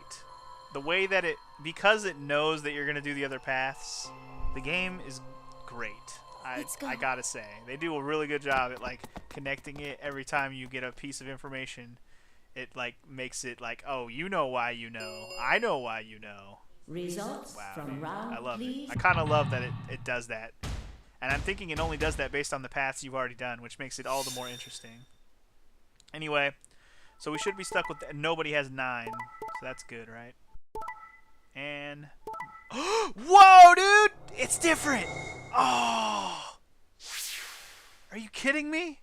The way that because it knows that you're going to do the other paths, the game is great. Let's go. I gotta say, they do a really good job at like connecting it every time you get a piece of information. It like makes it like, oh, you know why you know. I know why you know. results Wow, from dude. round I love please. it. I kind of love that it does that. And I'm thinking it only does that based on the paths you've already done, which makes it all the more interesting. Anyway, so we should be stuck with nobody has 9, so that's good, right? And whoa, dude! It's different. Oh, are you kidding me?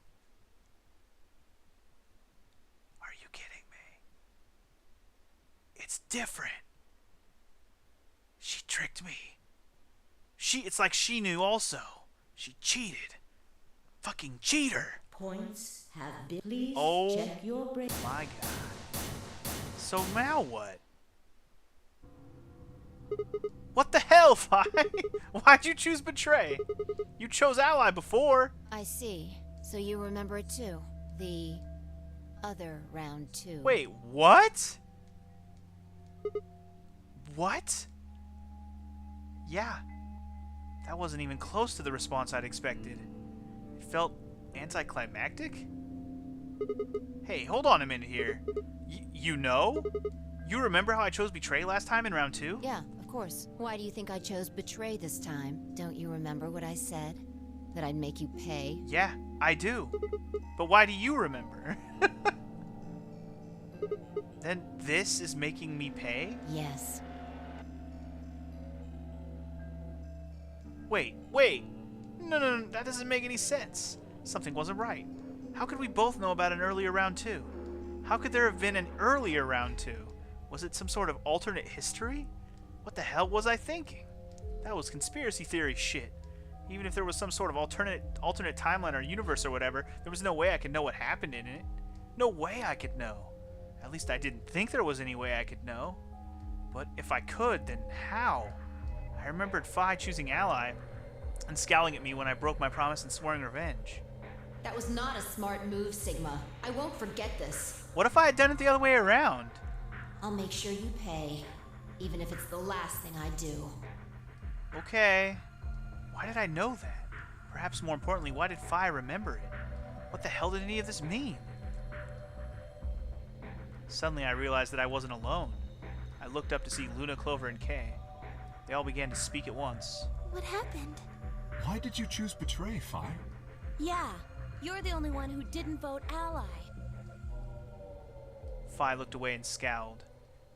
Are you kidding me? It's different. She tricked me. It's like she knew also. She cheated. Fucking cheater. Points have been. Please Oh check your brain. my god. So now what? What the hell, Fi? Why'd you choose Betray? You chose Ally before. I see. So you remember it too. The other round 2. Wait, what? What? Yeah. That wasn't even close to the response I'd expected. It felt anticlimactic? Hey, hold on a minute here. You know? You remember how I chose Betray last time in round 2? Yeah, of course. Why do you think I chose Betray this time? Don't you remember what I said? That I'd make you pay? Yeah, I do. But why do you remember? Then this is making me pay? Yes. Wait. No, that doesn't make any sense. Something wasn't right. How could we both know about an earlier round 2? How could there have been an earlier round 2? Was it some sort of alternate history? What the hell was I thinking? That was conspiracy theory shit. Even if there was some sort of alternate timeline or universe or whatever, there was no way I could know what happened in it. No way I could know. At least I didn't think there was any way I could know. But if I could, then how? I remembered Fi choosing Ally and scowling at me when I broke my promise and swearing revenge. That was not a smart move, Sigma. I won't forget this. What if I had done it the other way around? I'll make sure you pay, even if it's the last thing I do. Okay. Why did I know that? Perhaps more importantly, why did Fi remember it? What the hell did any of this mean? Suddenly I realized that I wasn't alone. I looked up to see Luna, Clover, and Kay. They all began to speak at once. What happened? Why did you choose Betray, Fi? Yeah, you're the only one who didn't vote Ally. Fi looked away and scowled.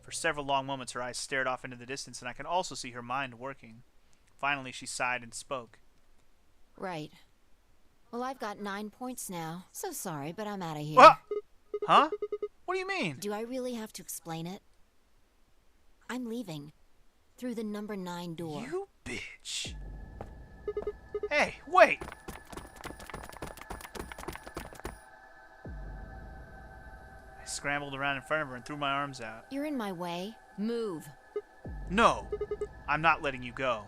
For several long moments her eyes stared off into the distance, and I could also see her mind working. Finally she sighed and spoke. Right. Well, I've got 9 points now. So sorry, but I'm out of here. What? Huh? What do you mean? Do I really have to explain it? I'm leaving. Through the number 9 door. You bitch. Hey, wait! I scrambled around in front of her and threw my arms out. You're in my way. Move. No! I'm not letting you go.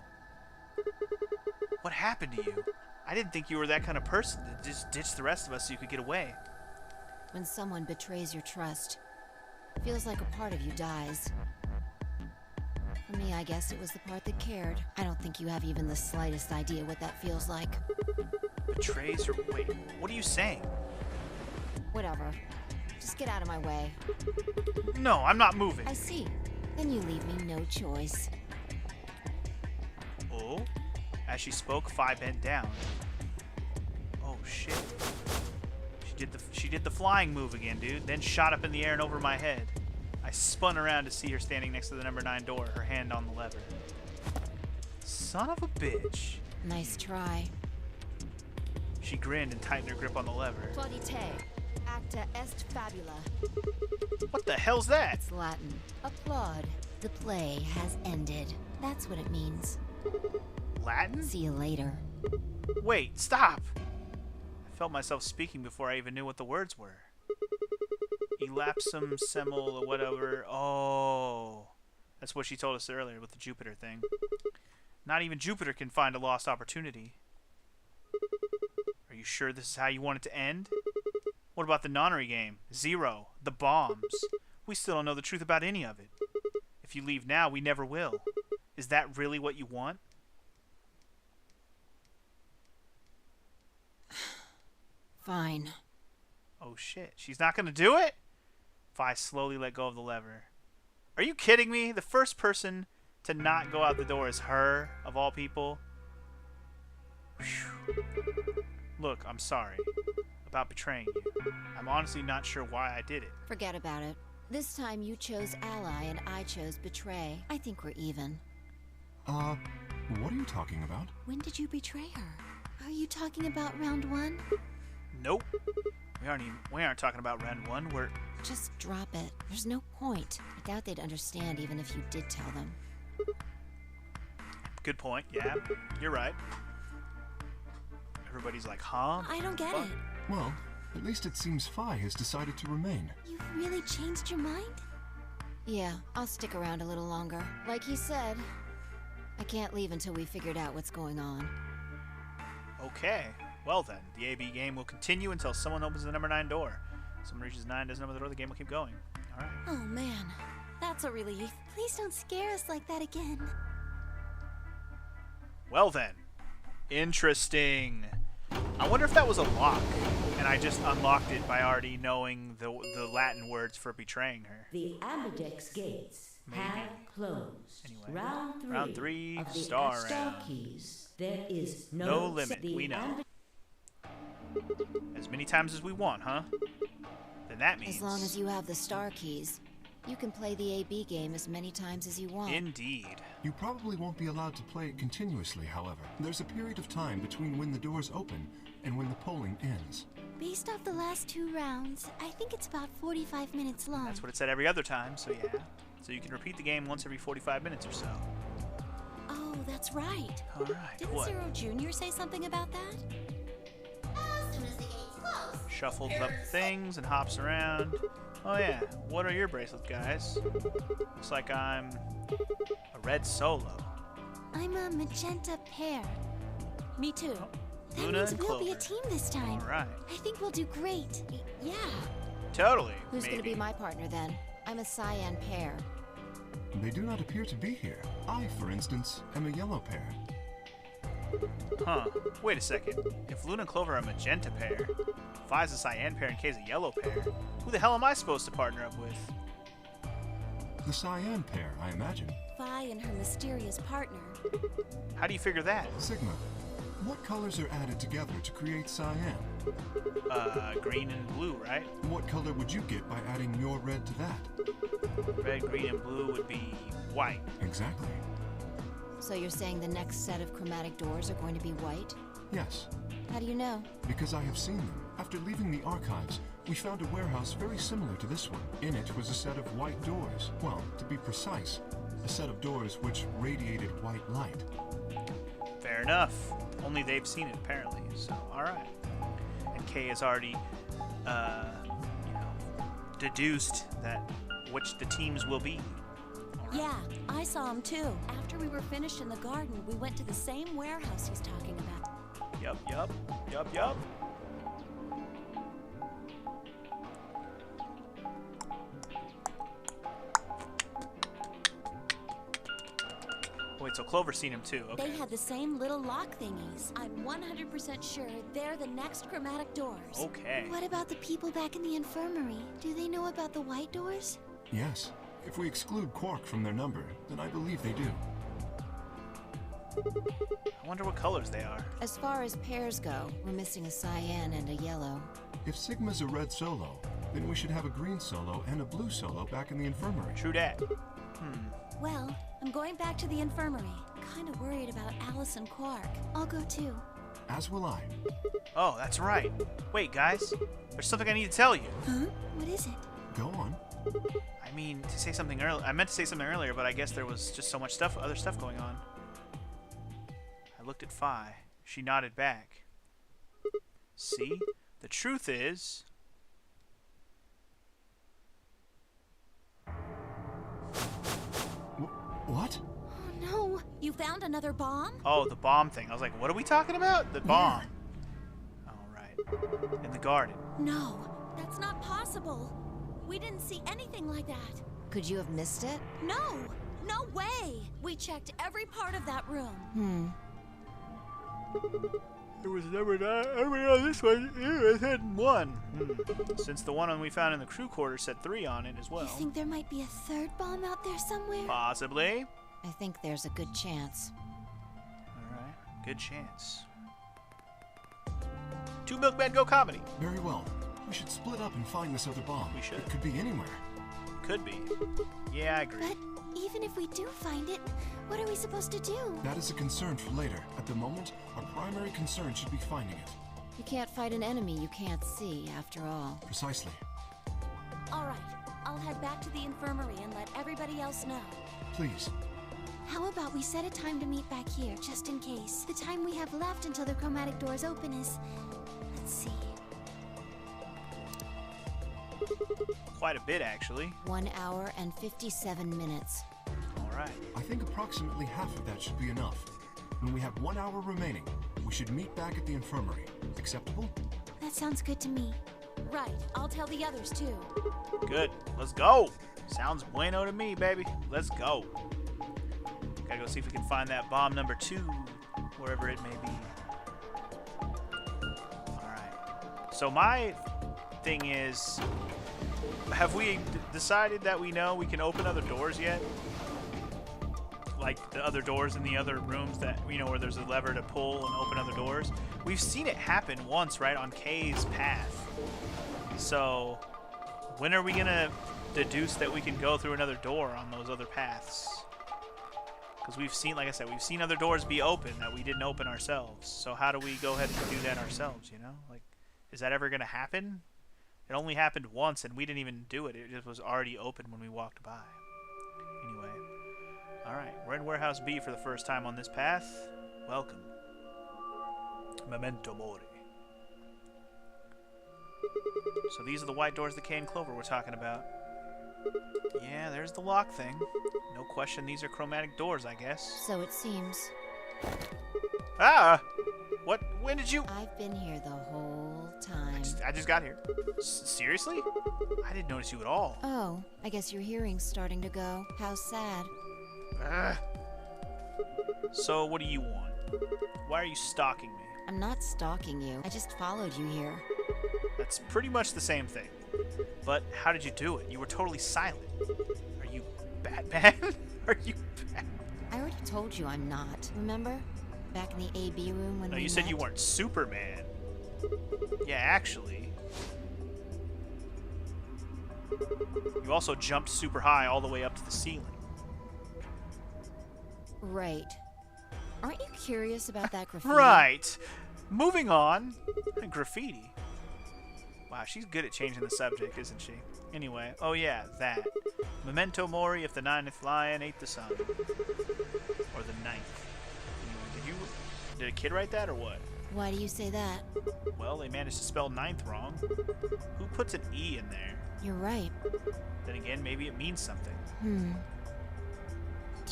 What happened to you? I didn't think you were that kind of person to just ditch the rest of us so you could get away. When someone betrays your trust, feels like a part of you dies. For me, I guess it was the part that cared. I don't think you have even the slightest idea what that feels like. Betrays her? Wait, what are you saying? Whatever. Just get out of my way. No, I'm not moving. I see. Then you leave me no choice. Oh? As she spoke, Fi bent down. Oh shit. She did the flying move again, dude. Then shot up in the air and over my head. I spun around to see her standing next to the number 9 door, her hand on the lever. Son of a bitch. Nice try. She grinned and tightened her grip on the lever. Plaudite, acta est fabula. What the hell's that? It's Latin. Applaud. The play has ended. That's what it means. Latin? See you later. Wait, stop! I felt myself speaking before I even knew what the words were. Elapsum semel, whatever. Oh. That's what she told us earlier with the Jupiter thing. Not even Jupiter can find a lost opportunity. Are you sure this is how you want it to end? What about the nonary game? Zero. The bombs. We still don't know the truth about any of it. If you leave now, we never will. Is that really what you want? Fine. Oh shit, she's not gonna do it? Vi slowly let go of the lever. Are you kidding me? The first person to not go out the door is her, of all people. Whew. Look, I'm sorry about betraying you. I'm honestly not sure why I did it. Forget about it. This time you chose ally and I chose betray. I think we're even. What are you talking about? When did you betray her? Are you talking about round 1? Nope. We aren't talking about round 1. We're... Just drop it. There's no point. I doubt they'd understand even if you did tell them. Good point. Yeah, you're right. Everybody's like, huh? I don't get it. Well, at least it seems Phi has decided to remain. You've really changed your mind? Yeah, I'll stick around a little longer. Like he said, I can't leave until we figured out what's going on. Okay. Well then, the AB game will continue until someone opens the number 9 door. Someone reaches 9, doesn't open the door, the game will keep going. Alright. Oh man, that's a relief. Please don't scare us like that again. Well then. Interesting. I wonder if that was a lock, and I just unlocked it by already knowing the Latin words for betraying her. The Ambidex gates have closed. Anyway, Round 3, of the star Star round. keys. There is No limit, we know. As many times as we want, huh? Then that means... As long as you have the star keys, you can play the AB game as many times as you want. Indeed. You probably won't be allowed to play it continuously, however. There's a period of time between when the doors open and when the polling ends. Based off the last 2 rounds, I think it's about 45 minutes long. That's what it said every other time, so yeah. So you can repeat the game once every 45 minutes or so. Oh, that's right. Alright, Didn't what? Zero Jr. say something about that? As soon as the gates close. Shuffles up things and hops around. Oh yeah, what are your bracelets, guys? Looks like I'm a red solo. I'm a magenta pair. Me too. That Luna means and we'll be a Clover. team this time. Alright. I think we'll do great. Yeah. Totally. Who's maybe. gonna be my partner then? I'm a cyan pair. They do not appear to be here. I, for instance, am a yellow pair. Huh. Wait a second. If Luna and Clover are a magenta pair, Vi's a cyan pair and Kay's a yellow pair, who the hell am I supposed to partner up with? The cyan pair, I imagine. Vi and her mysterious partner. How do you figure that? Sigma, what colors are added together to create cyan? Green and blue, right? What color would you get by adding your red to that? Red, green, and blue would be white. Exactly. So you're saying the next set of chromatic doors are going to be white? Yes, How do you know? because I have seen them. After leaving the archives, we found a warehouse very similar to this one. In it was a set of white doors. Well, to be precise, a set of doors which radiated white light. Fair enough. Only they've seen it, apparently. So, alright. And Kay has already, deduced that which the teams will be. Yeah, I saw him too. After we were finished in the garden, we went to the same warehouse he's talking about. Yup. Wait, so Clover's seen him too. Okay. They had the same little lock thingies. I'm 100% sure they're the next chromatic doors. Okay. What about the people back in the infirmary? Do they know about the white doors? Yes, if we exclude Quark from their number, then I believe they do. I wonder what colors they are. As far as pairs go, we're missing a cyan and a yellow. If Sigma's a red solo, then we should have a green solo and a blue solo back in the infirmary. True that. Well, I'm going back to the infirmary. Kinda worried about Alice and Quark. I'll go too. As will I. Oh, that's right. Wait, guys. There's something I need to tell you. Huh? What is it? Go on. I mean, to say something earlier. I meant to say something earlier, but I guess there was just so much other stuff going on. I looked at Phi. She nodded back. See? The truth is... What? Oh no! You found another bomb? Oh, the bomb thing. I was like, what are we talking about? The bomb. Alright. In the garden. No, that's not possible. We didn't see anything like that. Could you have missed it? No! No way! We checked every part of that room. There was never this one. It had 1. Since the one we found in the crew quarters said 3 on it as well. You think there might be a third bomb out there somewhere? Possibly. I think there's a good chance. Alright. Good chance. 2 Milkmen Go Comedy. Very well. We should split up and find this other bomb. We should. It could be anywhere. Could be. Yeah, I agree. But even if we do find it, what are we supposed to do? That is a concern for later. At the moment, our primary concern should be finding it. You can't fight an enemy you can't see, after all. Precisely. Alright, I'll head back to the infirmary and let everybody else know. Please. How about we set a time to meet back here, just in case? The time we have left until the chromatic doors open is... Let's see... Quite a bit, actually. 1 hour and 57 minutes. Alright. I think approximately half of that should be enough. When we have 1 hour remaining, we should meet back at the infirmary. Acceptable? That sounds good to me. Right, I'll tell the others too. Good. Let's go. Sounds bueno to me, baby. Let's go. Gotta go see if we can find that bomb number 2, wherever it may be. Alright. So my thing is, have we decided that we know we can open other doors yet? Like the other doors in the other rooms that, you know, where there's a lever to pull and open other doors? We've seen it happen once, right, on Kay's path. So when are we gonna deduce that we can go through another door on those other paths? Because we've seen, like I said, we've seen other doors be open that we didn't open ourselves. So how do we go ahead and do that ourselves, you know? Like, is that ever gonna happen? It only happened once, and we didn't even do it. It just was already open when we walked by. Anyway. Alright, we're in Warehouse B for the first time on this path. Welcome. Memento Mori. So these are the white doors that Kay and Clover were talking about. Yeah, there's the lock thing. No question these are chromatic doors, I guess. So it seems. Ah! What? When did you... I've been here the whole time. I just got here. Seriously? I didn't notice you at all. Oh, I guess your hearing's starting to go. How sad. So what do you want? Why are you stalking me? I'm not stalking you. I just followed you here. That's pretty much the same thing. But how did you do it? You were totally silent. Are you Batman? Are you Batman? I already told you I'm not. Remember? Back in the AB room when No, we you met? said you weren't Superman. Yeah, actually. You also jumped super high all the way up to the ceiling. Right. Aren't you curious about that graffiti? Right. Moving on. Graffiti. Wow, she's good at changing the subject, isn't she? Anyway, oh yeah, that. Memento Mori if the 9th lion ate the sun. Or the 9th. Did a kid write that or what? Why do you say that? Well, they managed to spell 9th wrong. Who puts an E in there? You're right. Then again, maybe it means something. Do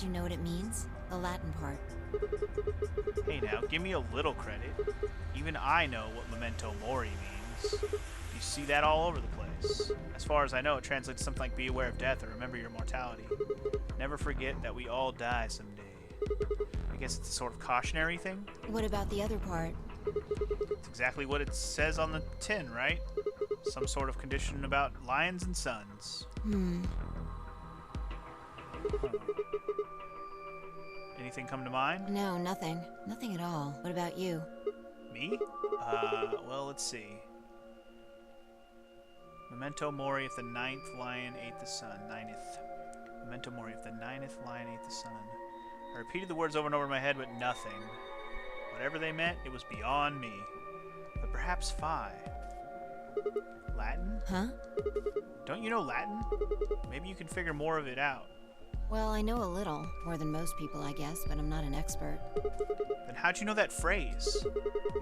you know what it means? The Latin part. Hey now, give me a little credit. Even I know what Memento Mori means. You see that all over the place. As far as I know, it translates to something like be aware of death or remember your mortality. Never forget that we all die someday. I guess it's a sort of cautionary thing? What about the other part? It's exactly what it says on the tin, right? Some sort of condition about lions and suns. Anything come to mind? No, nothing. Nothing at all. What about you? Me? Well, let's see. Memento mori if the 9th lion ate the sun. 9th. Memento mori if the 9th lion ate the sun. I repeated the words over and over in my head, but nothing. Whatever they meant, it was beyond me. But perhaps phi. Latin? Huh? Don't you know Latin? Maybe you can figure more of it out. Well, I know a little. More than most people, I guess, but I'm not an expert. Then how'd you know that phrase?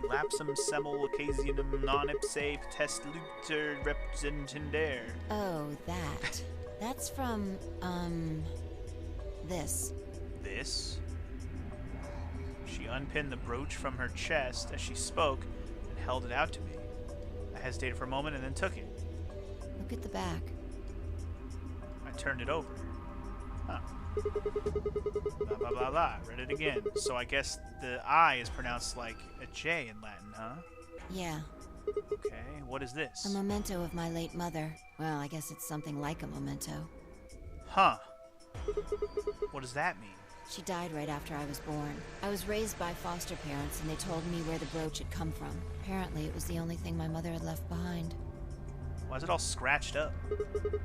Lapsum semel occasionum non ipse test luter representandere. Oh, that. That's from, this. This? She unpinned the brooch from her chest as she spoke and held it out to me. I hesitated for a moment and then took it. Look at the back. I turned it over. Huh. Blah, blah, blah, blah. Read it again. So I guess the I is pronounced like a J in Latin, huh? Yeah. Okay, what is this? A memento of my late mother. Well, I guess it's something like a memento. Huh. What does that mean? She died right after I was born. I was raised by foster parents, and they told me where the brooch had come from. Apparently, it was the only thing my mother had left behind. Why is it all scratched up?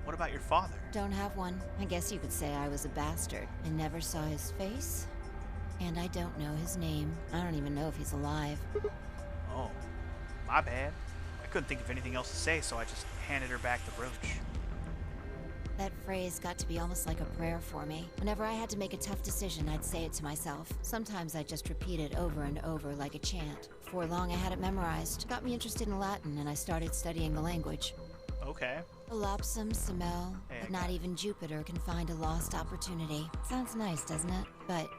What about your father? Don't have one. I guess you could say I was a bastard. I never saw his face, and I don't know his name. I don't even know if he's alive. Oh, my bad. I couldn't think of anything else to say, so I just handed her back the brooch. That phrase got to be almost like a prayer for me. Whenever I had to make a tough decision, I'd say it to myself. Sometimes I'd just repeat it over and over like a chant. Before long, I had it memorized. Got me interested in Latin, and I started studying the language. Okay. Elapsum semel, Hey, but not even Jupiter can find a lost opportunity. Sounds nice, doesn't it? But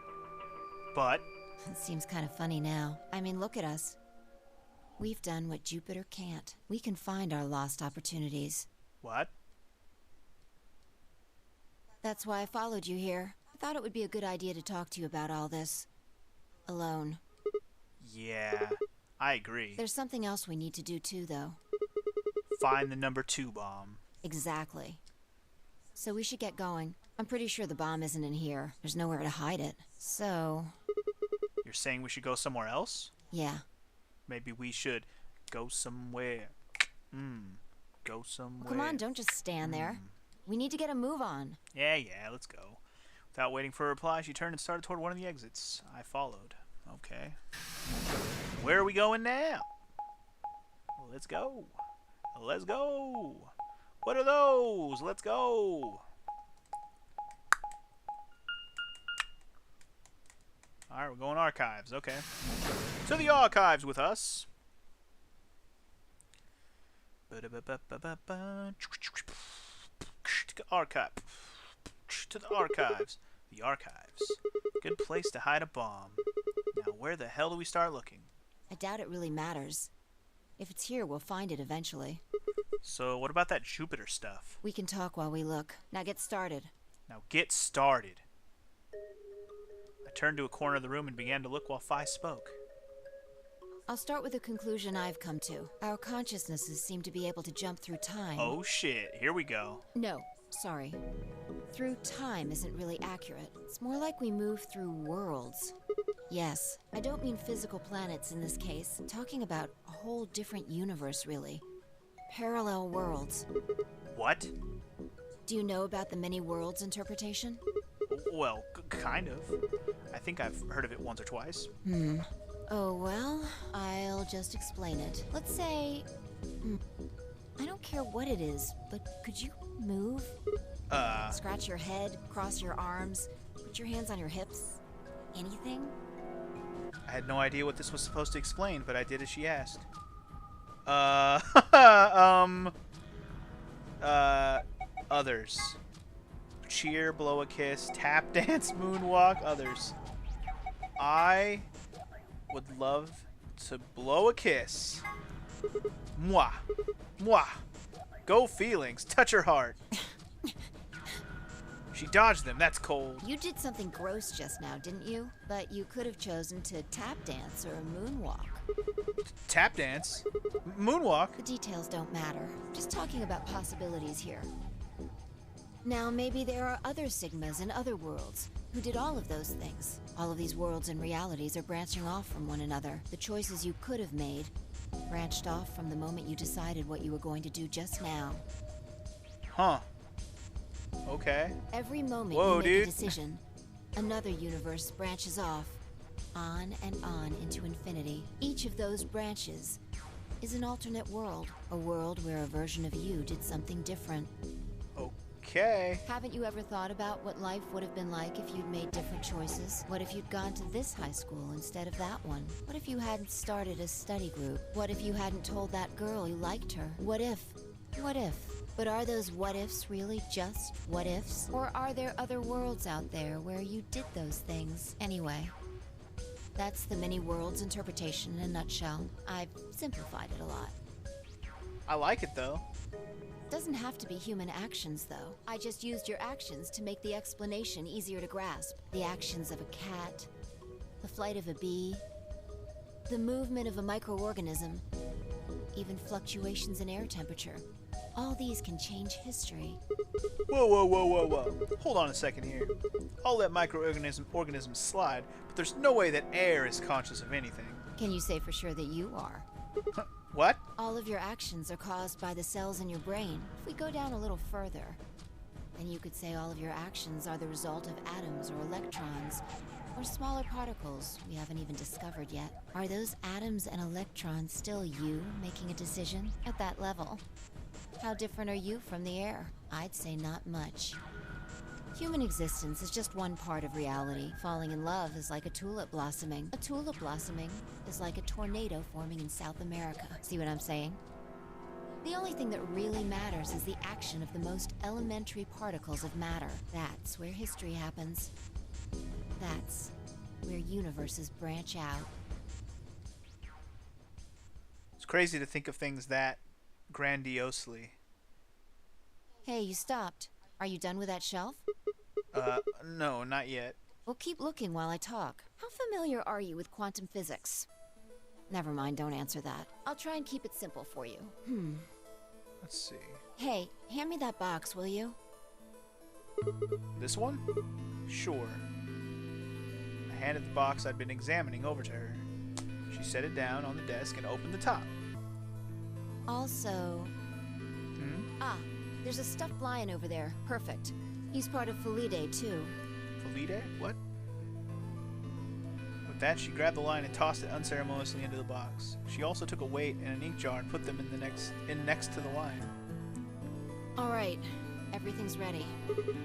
But? it seems kind of funny now. I mean, look at us. We've done what Jupiter can't. We can find our lost opportunities. What? That's why I followed you here. I thought it would be a good idea to talk to you about all this. Alone. Yeah, I agree. There's something else we need to do too, though. Find the number 2 bomb. Exactly. So we should get going. I'm pretty sure the bomb isn't in here. There's nowhere to hide it. So... You're saying we should go somewhere else? yeah. Maybe we should go somewhere. Go somewhere. Well, come on, don't just stand there. We need to get a move on. Yeah, let's go. Without waiting for a reply, she turned and started toward one of the exits. I followed. Okay. Where are we going now? Let's go. Let's go. What are those? Let's go. Alright, we're going archives. Okay. To the archives with us. Archive. To the archives. The archives. Good place to hide a bomb. Now, where the hell do we start looking? I doubt it really matters. If it's here, we'll find it eventually. So, what about that Jupiter stuff? We can talk while we look. Now get started. Now, get started. I turned to a corner of the room and began to look while Phi spoke. I'll start with a conclusion I've come to. Our consciousnesses seem to be able to jump through time. Oh shit, here we go. No, sorry. Through time isn't really accurate. It's more like we move through worlds. Yes, I don't mean physical planets in this case. I'm talking about a whole different universe, really. Parallel worlds. What? Do you know about the many worlds interpretation? Well, kind of. I think I've heard of it once or twice. Oh, well, I'll just explain it. Let's say... I don't care what it is, but could you move? Scratch your head, cross your arms, put your hands on your hips? Anything? I had no idea what this was supposed to explain, but I did as she asked. Others. Cheer, blow a kiss, tap dance, moonwalk, others. I would love to blow a kiss. Mwah. Mwah. Go feelings. Touch her heart. She dodged them. That's cold. You did something gross just now, didn't you? But you could have chosen to tap dance or moonwalk. Tap dance? Moonwalk? The details don't matter. Just talking about possibilities here. Now, maybe there are other Sigmas in other worlds who did all of those things. All of these worlds and realities are branching off from one another. The choices you could have made Branched off from the moment you decided what you were going to do just now. Huh. Okay. Every moment Whoa, you make dude. a decision, another universe branches off, on and on into infinity. Each of those branches is an alternate world, a world where a version of you did something different. Okay. Haven't you ever thought about what life would have been like if you'd made different choices? What if you'd gone to this high school instead of that one? What if you hadn't started a study group? What if you hadn't told that girl you liked her? What if? What if? But are those what ifs really just what ifs? Or are there other worlds out there where you did those things? Anyway, that's the many worlds interpretation in a nutshell. I've simplified it a lot. I like it though. Doesn't have to be human actions, though. I just used your actions to make the explanation easier to grasp. The actions of a cat, the flight of a bee, the movement of a microorganism, even fluctuations in air temperature. All these can change history. Whoa, whoa, whoa, whoa, whoa. Hold on a second here. I'll let microorganisms slide, but there's no way that air is conscious of anything. Can you say for sure that you are? What? All of your actions are caused by the cells in your brain. If we go down a little further, then you could say all of your actions are the result of atoms or electrons, or smaller particles we haven't even discovered yet. Are those atoms and electrons still you making a decision at that level? How different are you from the air? I'd say not much. Human existence is just one part of reality. Falling in love is like a tulip blossoming. A tulip blossoming is like a tornado forming in South America. See what I'm saying? The only thing that really matters is the action of the most elementary particles of matter. That's where history happens. That's where universes branch out. It's crazy to think of things that grandiosely. Hey, you stopped. Are you done with that shelf? No, not yet. Well, keep looking while I talk. How familiar are you with quantum physics? Never mind, don't answer that. I'll try and keep it simple for you. Let's see. Hey, hand me that box, will you? This one? Sure. I handed the box I'd been examining over to her. She set it down on the desk and opened the top. Also... Ah, there's a stuffed lion over there. Perfect. He's part of Felide, too. Felide? What? With that, she grabbed the lion and tossed it unceremoniously into the box. She also took a weight and an ink jar and put them in next to the lion. Alright, everything's ready.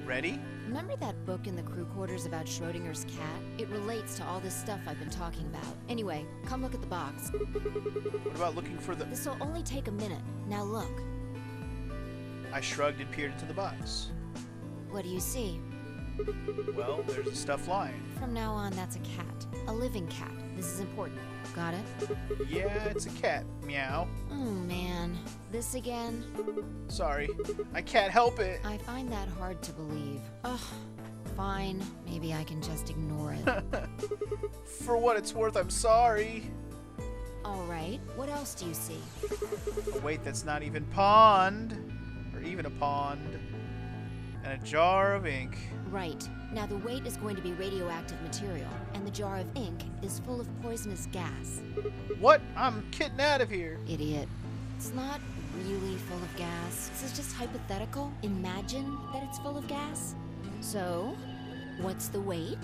Ready? Remember that book in the crew quarters about Schrodinger's cat? It relates to all this stuff I've been talking about. Anyway, come look at the box. What about looking for the... This'll only take a minute. Now look. I shrugged and peered into the box. What do you see? Well, there's a stuffed lion. From now on, that's a cat. A living cat. This is important. Got it? Yeah, it's a cat. Meow. Oh, man. This again? Sorry. I can't help it. I find that hard to believe. Ugh. Fine. Maybe I can just ignore it. For what it's worth, I'm sorry. Alright. What else do you see? A weight that's not even pond. Or even a pond. And a jar of ink. Right. Now the weight is going to be radioactive material, and the jar of ink is full of poisonous gas. What? I'm getting out of here. Idiot. It's not really full of gas. This is just hypothetical. Imagine that it's full of gas. So, what's the weight?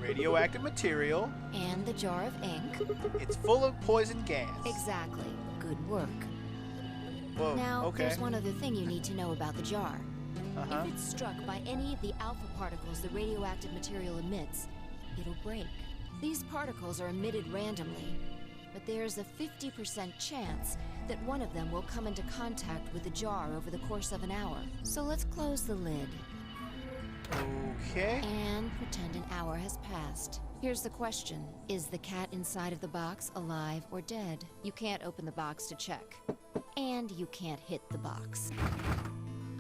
Radioactive material. And the jar of ink. It's full of poison gas. Exactly. Good work. Whoa, Now, okay. there's one other thing you need to know about the jar. Uh-huh. If it's struck by any of the alpha particles the radioactive material emits, it'll break. These particles are emitted randomly, but there's a 50% chance that one of them will come into contact with the jar over the course of an hour. So let's close the lid. Okay. And pretend an hour has passed. Here's the question. Is the cat inside of the box alive or dead? You can't open the box to check. And you can't hit the box.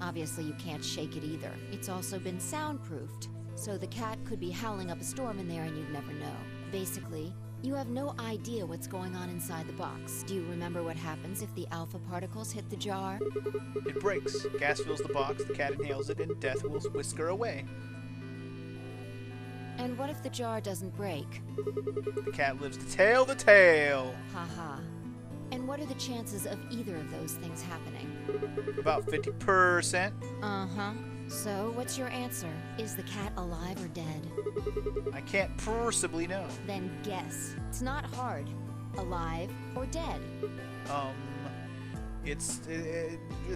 Obviously, you can't shake it either. It's also been soundproofed, so the cat could be howling up a storm in there and you'd never know. Basically, you have no idea what's going on inside the box. Do you remember what happens if the alpha particles hit the jar? It breaks. Gas fills the box, the cat inhales it, and death will whisk her away. And what if the jar doesn't break? The cat lives to tell the tale. Haha. And what are the chances of either of those things happening? About 50%. Uh-huh. So, what's your answer? Is the cat alive or dead? I can't possibly know. Then guess. It's not hard. Alive or dead? It's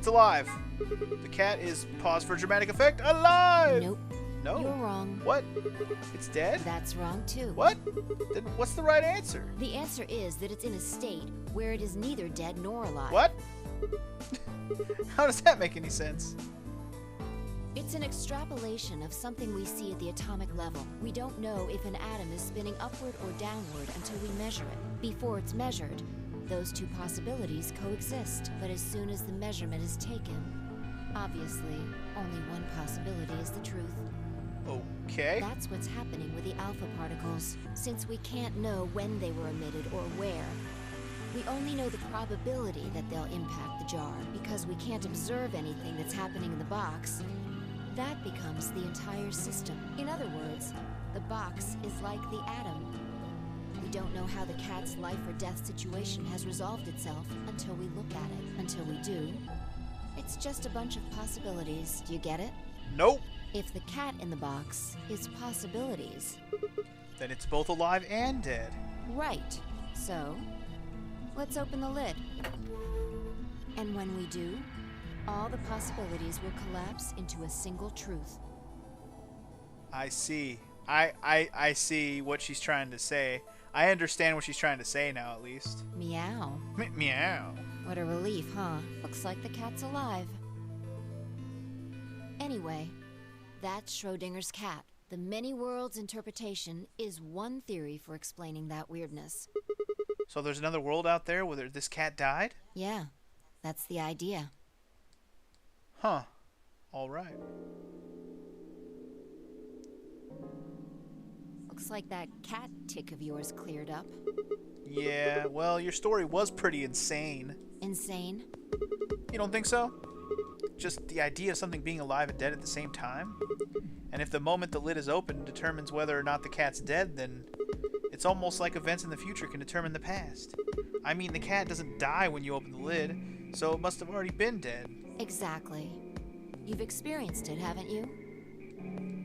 alive. The cat is, pause for dramatic effect, alive! Nope. No. You're wrong. What? It's dead? That's wrong too. What? Then what's the right answer? The answer is that it's in a state where it is neither dead nor alive. What? How does that make any sense? It's an extrapolation of something we see at the atomic level. We don't know if an atom is spinning upward or downward until we measure it. Before it's measured, those two possibilities coexist. But as soon as the measurement is taken, obviously, only one possibility is the truth. Okay. That's what's happening with the alpha particles. Since we can't know when they were emitted or where, we only know the probability that they'll impact the jar. Because we can't observe anything that's happening in the box, that becomes the entire system. In other words, the box is like the atom. We don't know how the cat's life or death situation has resolved itself until we look at it. Until we do, it's just a bunch of possibilities. Do you get it? Nope. If the cat in the box is possibilities, Then it's both alive and dead. right. So, let's open the lid. And when we do, all the possibilities will collapse into a single truth. I see. I see what she's trying to say. I understand what she's trying to say now, at least. Meow. Meow. What a relief, huh? Looks like the cat's alive. Anyway, that's Schrodinger's cat. The many worlds interpretation is one theory for explaining that weirdness. So there's another world out there where this cat died? Yeah, that's the idea. Huh. All right. Looks like that cat tick of yours cleared up. Yeah, well, your story was pretty insane. Insane? You don't think so? Just the idea of something being alive and dead at the same time? And if the moment the lid is open determines whether or not the cat's dead, then it's almost like events in the future can determine the past. I mean, the cat doesn't die when you open the lid, so it must have already been dead. Exactly. You've experienced it, haven't you?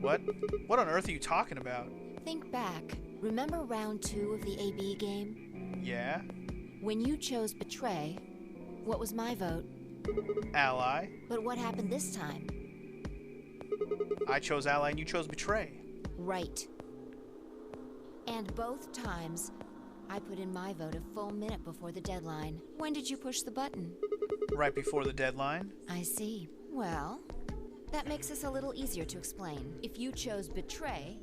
What? What on earth are you talking about? Think back. Remember round 2 of the AB game? Yeah? When you chose Betray, what was my vote? Ally. But what happened this time? I chose Ally and you chose Betray. Right. And both times, I put in my vote a full minute before the deadline. When did you push the button? Right before the deadline. I see. Well, that makes this a little easier to explain. If you chose Betray,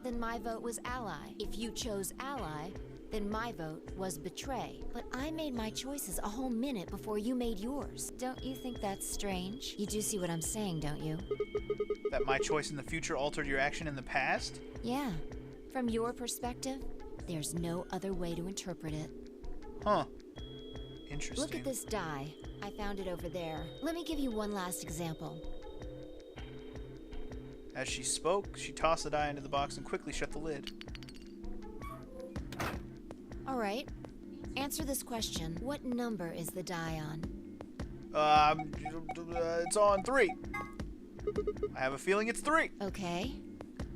then my vote was Ally. If you chose Ally, then my vote was Betray. But I made my choices a whole minute before you made yours. Don't you think that's strange? You do see what I'm saying, don't you? That my choice in the future altered your action in the past? Yeah. From your perspective, there's no other way to interpret it. Huh. Interesting. Look at this die. I found it over there. Let me give you one last example. As she spoke, she tossed the die into the box and quickly shut the lid. All right. Answer this question. What number is the die on? It's on 3. I have a feeling it's 3. Okay.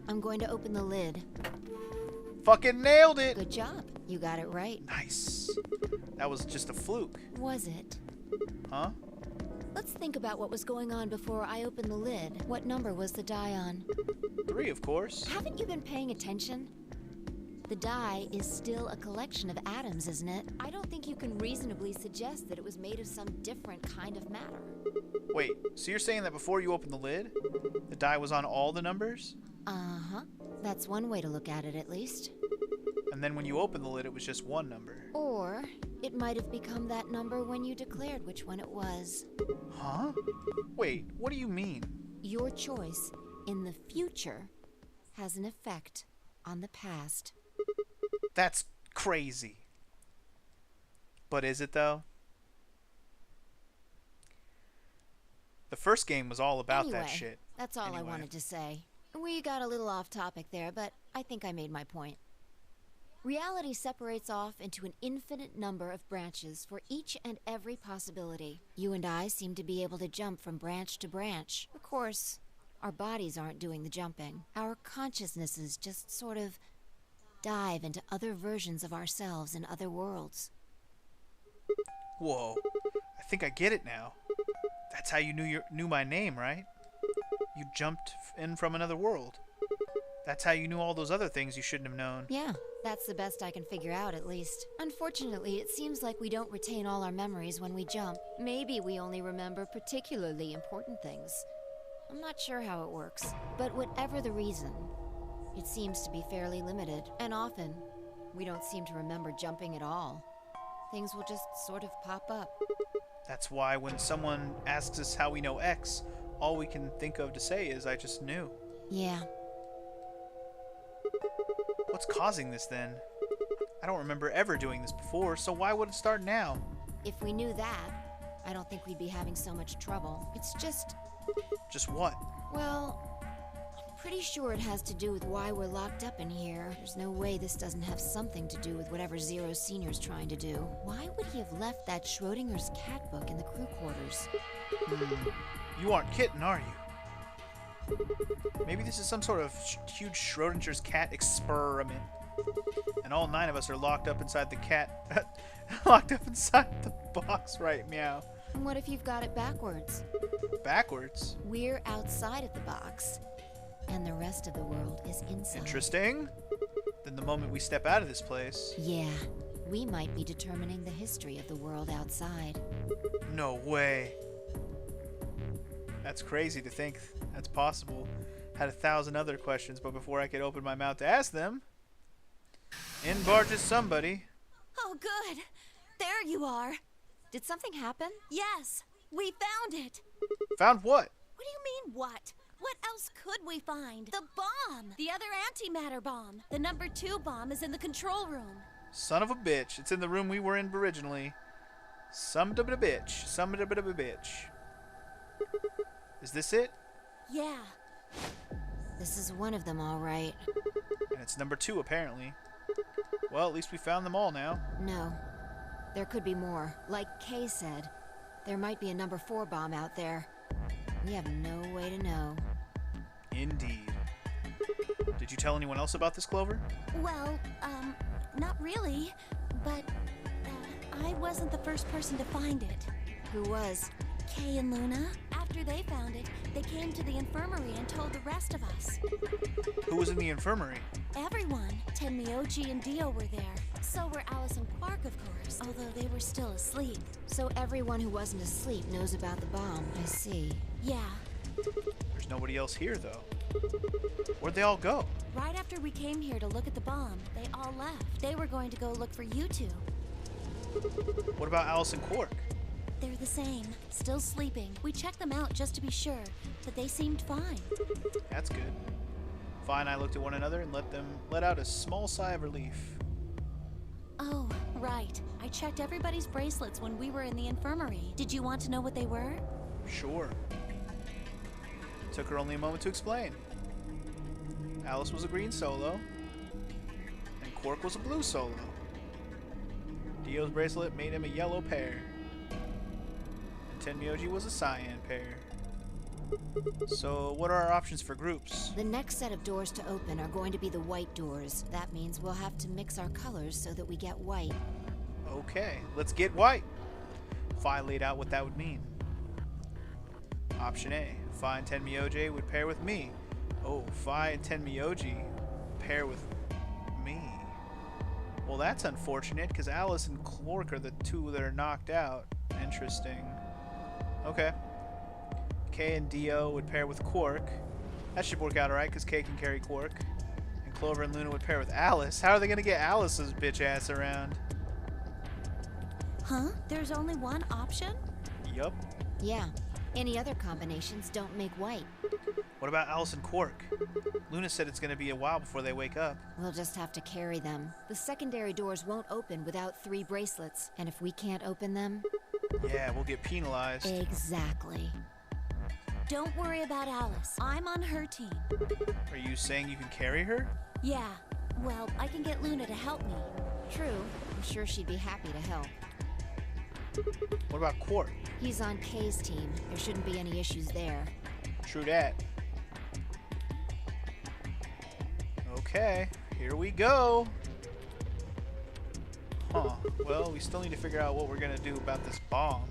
I'm going to open the lid. Fucking nailed it! Good job. You got it right. Nice. That was just a fluke. Was it? Huh? Let's think about what was going on before I opened the lid. What number was the die on? 3, of course. Haven't you been paying attention? The die is still a collection of atoms, isn't it? I don't think you can reasonably suggest that it was made of some different kind of matter. Wait, so you're saying that before you opened the lid, the die was on all the numbers? Uh-huh. That's one way to look at it, at least. And then when you opened the lid, it was just one number. Or it might have become that number when you declared which one it was. Huh? Wait, what do you mean? Your choice in the future has an effect on the past. That's crazy. But is it, though? The first game was all about Anyway, that shit. That's all I wanted to say. We got a little off topic there, but I think I made my point. Reality separates off into an infinite number of branches for each and every possibility. You and I seem to be able to jump from branch to branch. Of course, our bodies aren't doing the jumping. Our consciousnesses just sort of dive into other versions of ourselves in other worlds. Whoa. I think I get it now. That's how you knew my name, right? You jumped in from another world. That's how you knew all those other things you shouldn't have known. Yeah, that's the best I can figure out, at least. Unfortunately, it seems like we don't retain all our memories when we jump. Maybe we only remember particularly important things. I'm not sure how it works, but whatever the reason, it seems to be fairly limited. And often, we don't seem to remember jumping at all. Things will just sort of pop up. That's why when someone asks us how we know X, all we can think of to say is, I just knew. Yeah. What's causing this then? I don't remember ever doing this before, so why would it start now? If we knew that, I don't think we'd be having so much trouble. It's just... Just what? Well, I'm pretty sure it has to do with why we're locked up in here. There's no way this doesn't have something to do with whatever Zero Senior's trying to do. Why would he have left that Schrodinger's cat book in the crew quarters? You aren't kidding, are you? Maybe this is some sort of huge Schrodinger's cat experiment. And all 9 of us are locked up inside the cat... locked up inside the box, right, meow. And what if you've got it backwards? Backwards? We're outside of the box, and the rest of the world is inside. Interesting. Then the moment we step out of this place... Yeah, we might be determining the history of the world outside. No way. That's crazy to think that's possible. Had 1,000 other questions, but before I could open my mouth to ask them, in barges somebody. Oh, good. There you are. Did something happen? Yes, we found it. Found what? What do you mean, what? What else could we find? The bomb! The other antimatter bomb. The number 2 bomb is in the control room. Son of a bitch. It's in the room we were in originally. Some of a bitch. Some of a bitch. Is this it? Yeah. This is one of them, all right. And it's number 2, apparently. Well, at least we found them all now. No. There could be more. Like Kay said, there might be a number 4 bomb out there. We have no way to know. Indeed. Did you tell anyone else about this, Clover? Well, not really. But, I wasn't the first person to find it. Who was? Kay and Luna. After they found it, they came to the infirmary and told the rest of us. Who was in the infirmary? Everyone. Tenmyoji and Dio were there. So were Alice and Quark, of course, although they were still asleep. So everyone who wasn't asleep knows about the bomb. I see. Yeah. There's nobody else here, though. Where'd they all go? Right after we came here to look at the bomb, they all left. They were going to go look for you two. What about Alice and Quark? They're the same. Still sleeping. We checked them out just to be sure, but they seemed fine. That's good. Fi and I looked at one another and let out a small sigh of relief. Oh, right. I checked everybody's bracelets when we were in the infirmary. Did you want to know what they were? Sure. Took her only a moment to explain. Alice was a green solo, and Quark was a blue solo. Dio's bracelet made him a yellow pair, and Tenmyoji was a cyan pair. So, what are our options for groups? The next set of doors to open are going to be the white doors. That means we'll have to mix our colors so that we get white. Okay, let's get white. Fi laid out what that would mean. Option A, Fi and Tenmyoji would pair with me. Oh, Fi and Tenmyoji pair with me. Well, that's unfortunate, because Alice and Quark are the 2 that are knocked out. Interesting. Okay. Kay and Dio would pair with Quark. That should work out alright, because Kay can carry Quark. And Clover and Luna would pair with Alice. How are they going to get Alice's bitch ass around? Huh? There's only one option? Yup. Yeah. Any other combinations don't make white. What about Alice and Quark? Luna said it's going to be a while before they wake up. We'll just have to carry them. The secondary doors won't open without 3 bracelets, and if we can't open them... Yeah, we'll get penalized. Exactly. Don't worry about Alice. I'm on her team. Are you saying you can carry her? Yeah. Well, I can get Luna to help me. True. I'm sure she'd be happy to help. What about Quark? He's on Kay's team. There shouldn't be any issues there. True that. Okay, here we go. Huh. Well, we still need to figure out what we're gonna do about this bomb.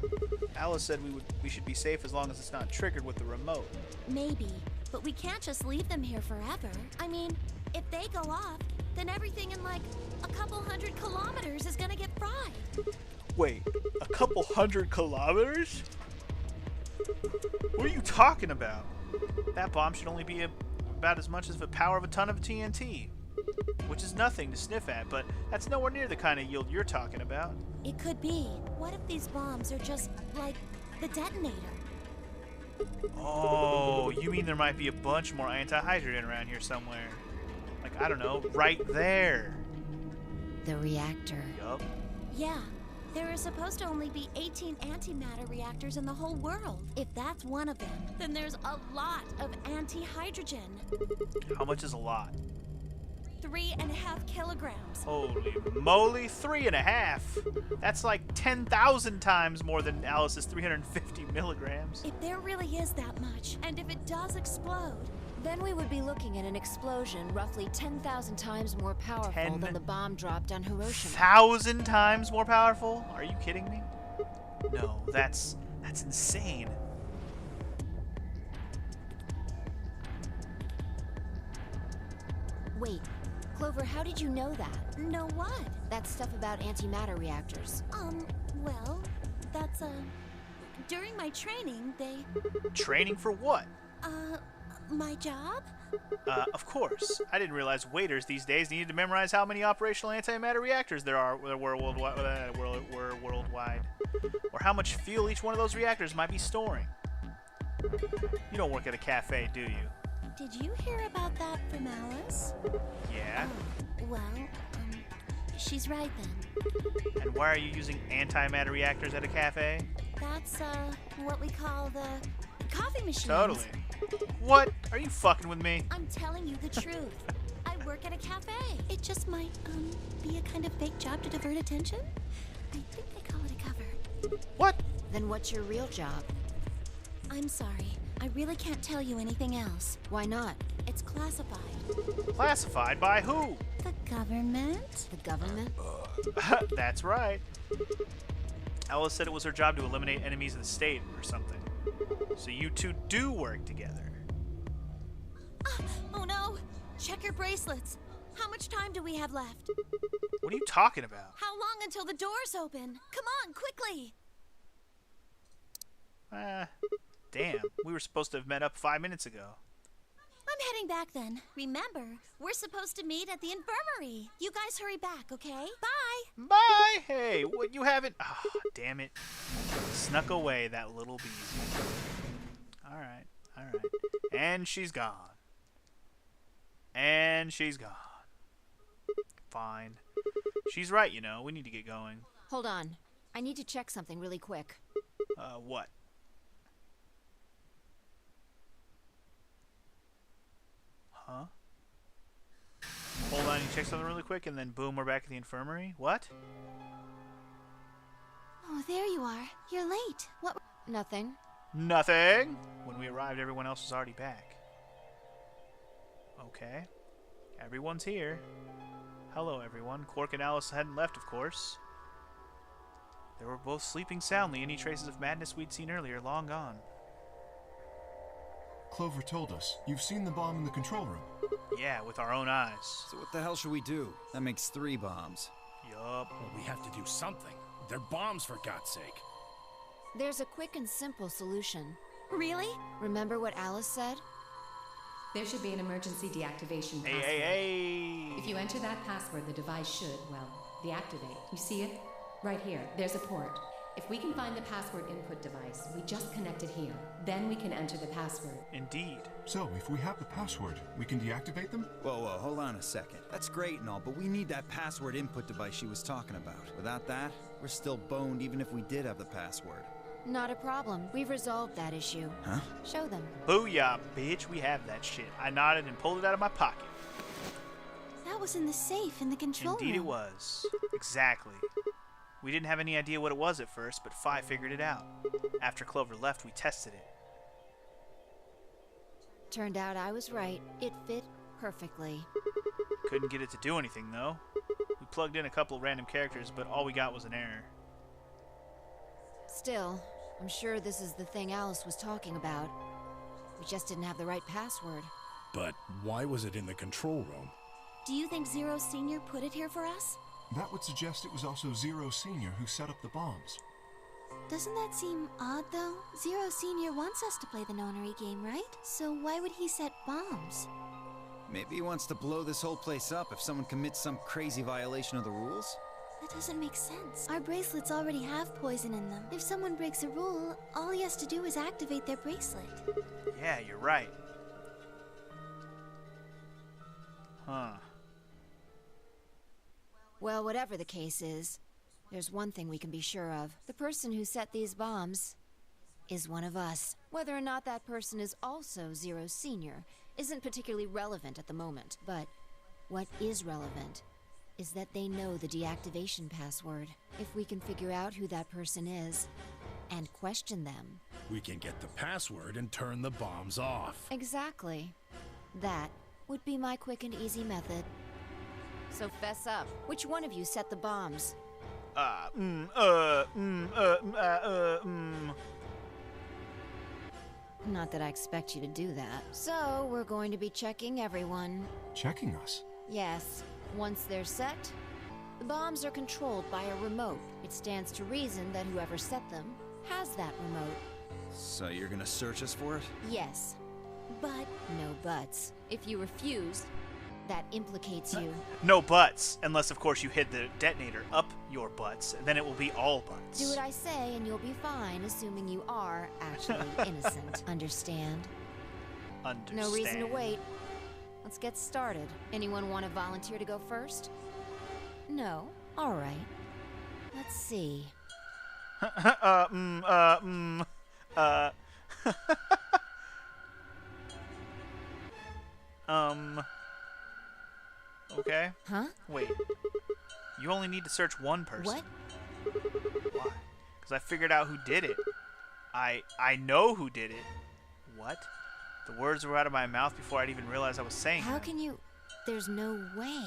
Alice said we should be safe as long as it's not triggered with the remote. Maybe, but we can't just leave them here forever. I mean, if they go off, then everything in like a couple 100 kilometers is gonna get fried. Wait, a couple 100 kilometers? What are you talking about? That bomb should only be about as much as the power of a ton of TNT. Which is nothing to sniff at, but that's nowhere near the kind of yield you're talking about. It could be. What if these bombs are just like the detonator? Oh, you mean there might be a bunch more anti-hydrogen around here somewhere? Like, I don't know, right there. The reactor. Yup. Yeah. There are supposed to only be 18 antimatter reactors in the whole world. If that's one of them, then there's a lot of anti-hydrogen. How much is a lot? 3.5 kilograms. Holy moly, 3.5! That's like 10,000 times more than Alice's 350 milligrams. If there really is that much, and if it does explode, then we would be looking at an explosion roughly 10,000 times more powerful than the bomb dropped on Hiroshima. 1,000 times more powerful? Are you kidding me? No, that's insane. Wait, Clover, how did you know that? know what? That stuff about antimatter reactors. Well, that's, during my training, they... Training for what? My job? Of course. I didn't realize waiters these days needed to memorize how many operational antimatter reactors there were worldwide, or how much fuel each one of those reactors might be storing. You don't work at a cafe, do you? Did you hear about that from Alice? Yeah. Well, she's right then. And why are you using antimatter reactors at a cafe? That's, what we call the coffee machines. Totally. What? Are you fucking with me? I'm telling you the truth. I work at a cafe. It just might, be a kind of fake job to divert attention. I think they call it a cover. What? Then what's your real job? I'm sorry. I really can't tell you anything else. Why not? It's classified. Classified by who? The government? The government? That's right. Alice said it was her job to eliminate enemies of the state or something. So you two do work together. Oh no! Check your bracelets. How much time do we have left? What are you talking about? How long until the doors open? Come on, quickly! Damn. We were supposed to have met up 5 minutes ago. I'm heading back then. Remember, we're supposed to meet at the infirmary. You guys hurry back, okay? Bye! Bye! Hey, what, you haven't... Oh, damn it. Snuck away, that little bee. Alright, alright. And she's gone. And she's gone. Fine. She's right, you know. We need to get going. Hold on. I need to check something really quick. What? Huh? Hold on, you check something really quick, and then boom, we're back at the infirmary? What? Oh, there you are. You're late. What? Nothing. Nothing! When we arrived, everyone else was already back. Okay. Everyone's here. Hello, everyone. Quark and Alice hadn't left, of course. They were both sleeping soundly. Any traces of madness we'd seen earlier long gone. Clover told us. You've seen the bomb in the control room. Yeah, with our own eyes. So what the hell should we do? That makes 3 bombs. Yup. Well, we have to do something. They're bombs, for God's sake. There's a quick and simple solution. Really? Remember what Alice said? There should be an emergency deactivation password. Hey. If you enter that password, the device should, well, deactivate. You see it? Right here. There's a port. If we can find the password input device, we just connect it here. Then we can enter the password. Indeed. So, if we have the password, we can deactivate them? Whoa, hold on a second. That's great and all, but we need that password input device she was talking about. Without that, we're still boned even if we did have the password. Not a problem. We've resolved that issue. Huh? Show them. Booyah, bitch. We have that shit. I nodded and pulled it out of my pocket. That was in the safe in the control room. Indeed it was. Exactly. We didn't have any idea what it was at first, but Fi figured it out. After Clover left, we tested it. Turned out I was right. It fit perfectly. Couldn't get it to do anything, though. We plugged in a couple of random characters, but all we got was an error. Still, I'm sure this is the thing Alice was talking about. We just didn't have the right password. But why was it in the control room? Do you think Zero Senior put it here for us? That would suggest it was also Zero Senior who set up the bombs. Doesn't that seem odd, though? Zero Senior wants us to play the nonary game, right? So why would he set bombs? Maybe he wants to blow this whole place up if someone commits some crazy violation of the rules? That doesn't make sense. Our bracelets already have poison in them. If someone breaks a rule, all he has to do is activate their bracelet. Yeah, you're right. Huh. Well, whatever the case is, there's one thing we can be sure of. The person who set these bombs is one of us. Whether or not that person is also Zero Senior isn't particularly relevant at the moment, but what is relevant is that they know the deactivation password. If we can figure out who that person is and question them... We can get the password and turn the bombs off. Exactly. That would be my quick and easy method. So fess up. Which one of you set the bombs? Not that I expect you to do that. So, we're going to be checking everyone. Checking us? Yes. Once they're set, the bombs are controlled by a remote. It stands to reason that whoever set them has that remote. So you're gonna search us for it? Yes. But no buts. If you refuse, that implicates you. No buts, unless of course you hid the detonator up your butts, and then it will be all butts. Do what I say and you'll be fine, assuming you are actually innocent. Understand? Understand. No reason to wait. Let's get started. Anyone want to volunteer to go first? No? Alright. Let's see. Okay. Huh? Wait. You only need to search one person. What? Why? Because I figured out who did it. I know who did it. What? The words were out of my mouth before I'd even realized I was saying How them. can you... There's no way.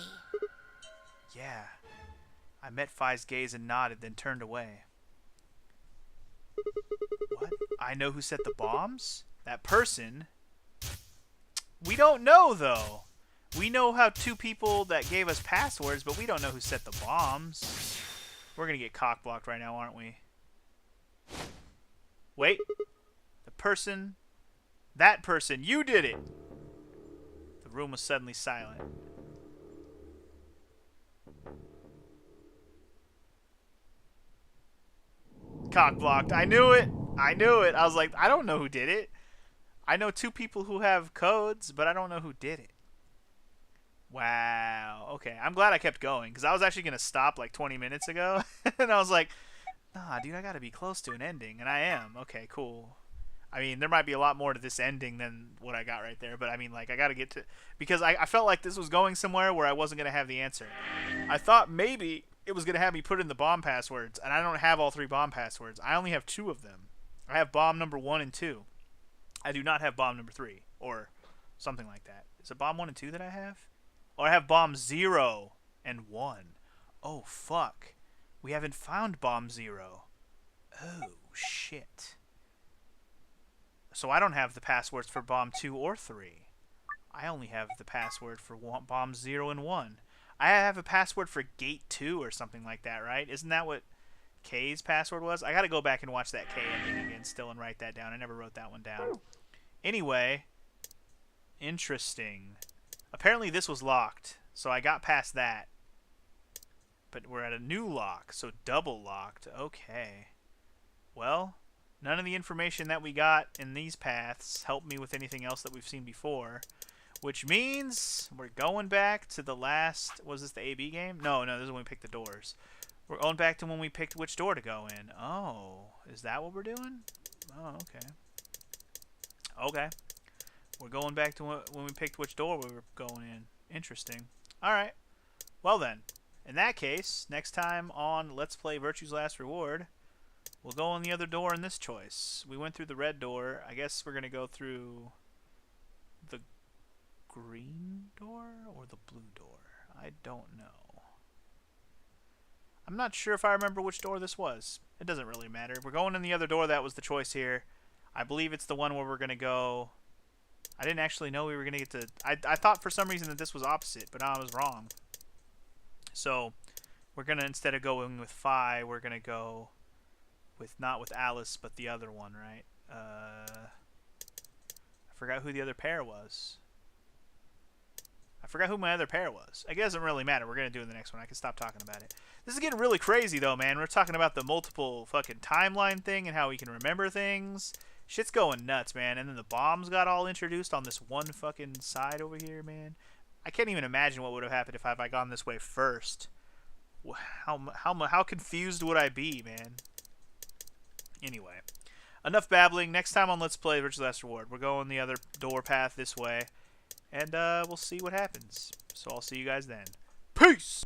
Yeah. I met Fi's gaze and nodded, then turned away. What? I know who set the bombs? That person? We don't know, though. We know how two people that gave us passwords, but we don't know who set the bombs. We're gonna get cock-blocked right now, aren't we? Wait. The person... That person, you did it! The room was suddenly silent. Cock-blocked. I knew it! I knew it! I was like, I don't know who did it. I know two people who have codes, but I don't know who did it. Wow. Okay, I'm glad I kept going, because I was actually going to stop like 20 minutes ago. And I was like, nah, dude, I got to be close to an ending. And I am. Okay, cool. I mean, there might be a lot more to this ending than what I got right there. But I mean, like, I got to get to... Because I felt like this was going somewhere where I wasn't going to have the answer. I thought maybe it was going to have me put in the bomb passwords. And I don't have all 3 bomb passwords. I only have 2 of them. I have bomb number 1 and 2. I do not have bomb number 3. Or something like that. Is it bomb 1 and 2 that I have? Or I have bomb 0 and 1. Oh, fuck. We haven't found bomb 0. Oh, shit. So I don't have the passwords for bomb 2 or 3. I only have the password for bomb 0 and 1. I have a password for gate 2 or something like that, right? Isn't that what K's password was? I gotta go back and watch that K ending again still and write that down. I never wrote that one down. Anyway. Interesting. Apparently this was locked, so I got past that. But we're at a new lock, so double locked. Okay. Well, none of the information that we got in these paths helped me with anything else that we've seen before. Which means we're going back to the last... Was this the AB game? No, this is when we picked the doors. We're going back to when we picked which door to go in. Oh, is that what we're doing? Oh, okay. Okay. We're going back to when we picked which door we were going in. Interesting. Alright. Well then, in that case, next time on Let's Play Virtue's Last Reward, we'll go in the other door in this choice. We went through the red door. I guess we're going to go through the green door or the blue door. I don't know. I'm not sure if I remember which door this was. It doesn't really matter. We're going in the other door. That was the choice here. I believe it's the one where we're going to go... I didn't actually know we were going to get to... I thought for some reason that this was opposite, but I was wrong. So, we're going to, instead of going with Fi, we're going to go with, not with Alice, but the other one, right? I forgot who the other pair was. I forgot who my other pair was. It doesn't really matter. We're going to do it in the next one. I can stop talking about it. This is getting really crazy, though, man. We're talking about the multiple fucking timeline thing and how we can remember things. Shit's going nuts, man. And then the bombs got all introduced on this one fucking side over here, man. I can't even imagine what would have happened if I gone this way first. How confused would I be, man? Anyway, enough babbling. Next time on Let's Play Virtue's Last Reward, we're going the other door path this way. And we'll see what happens. So I'll see you guys then. Peace!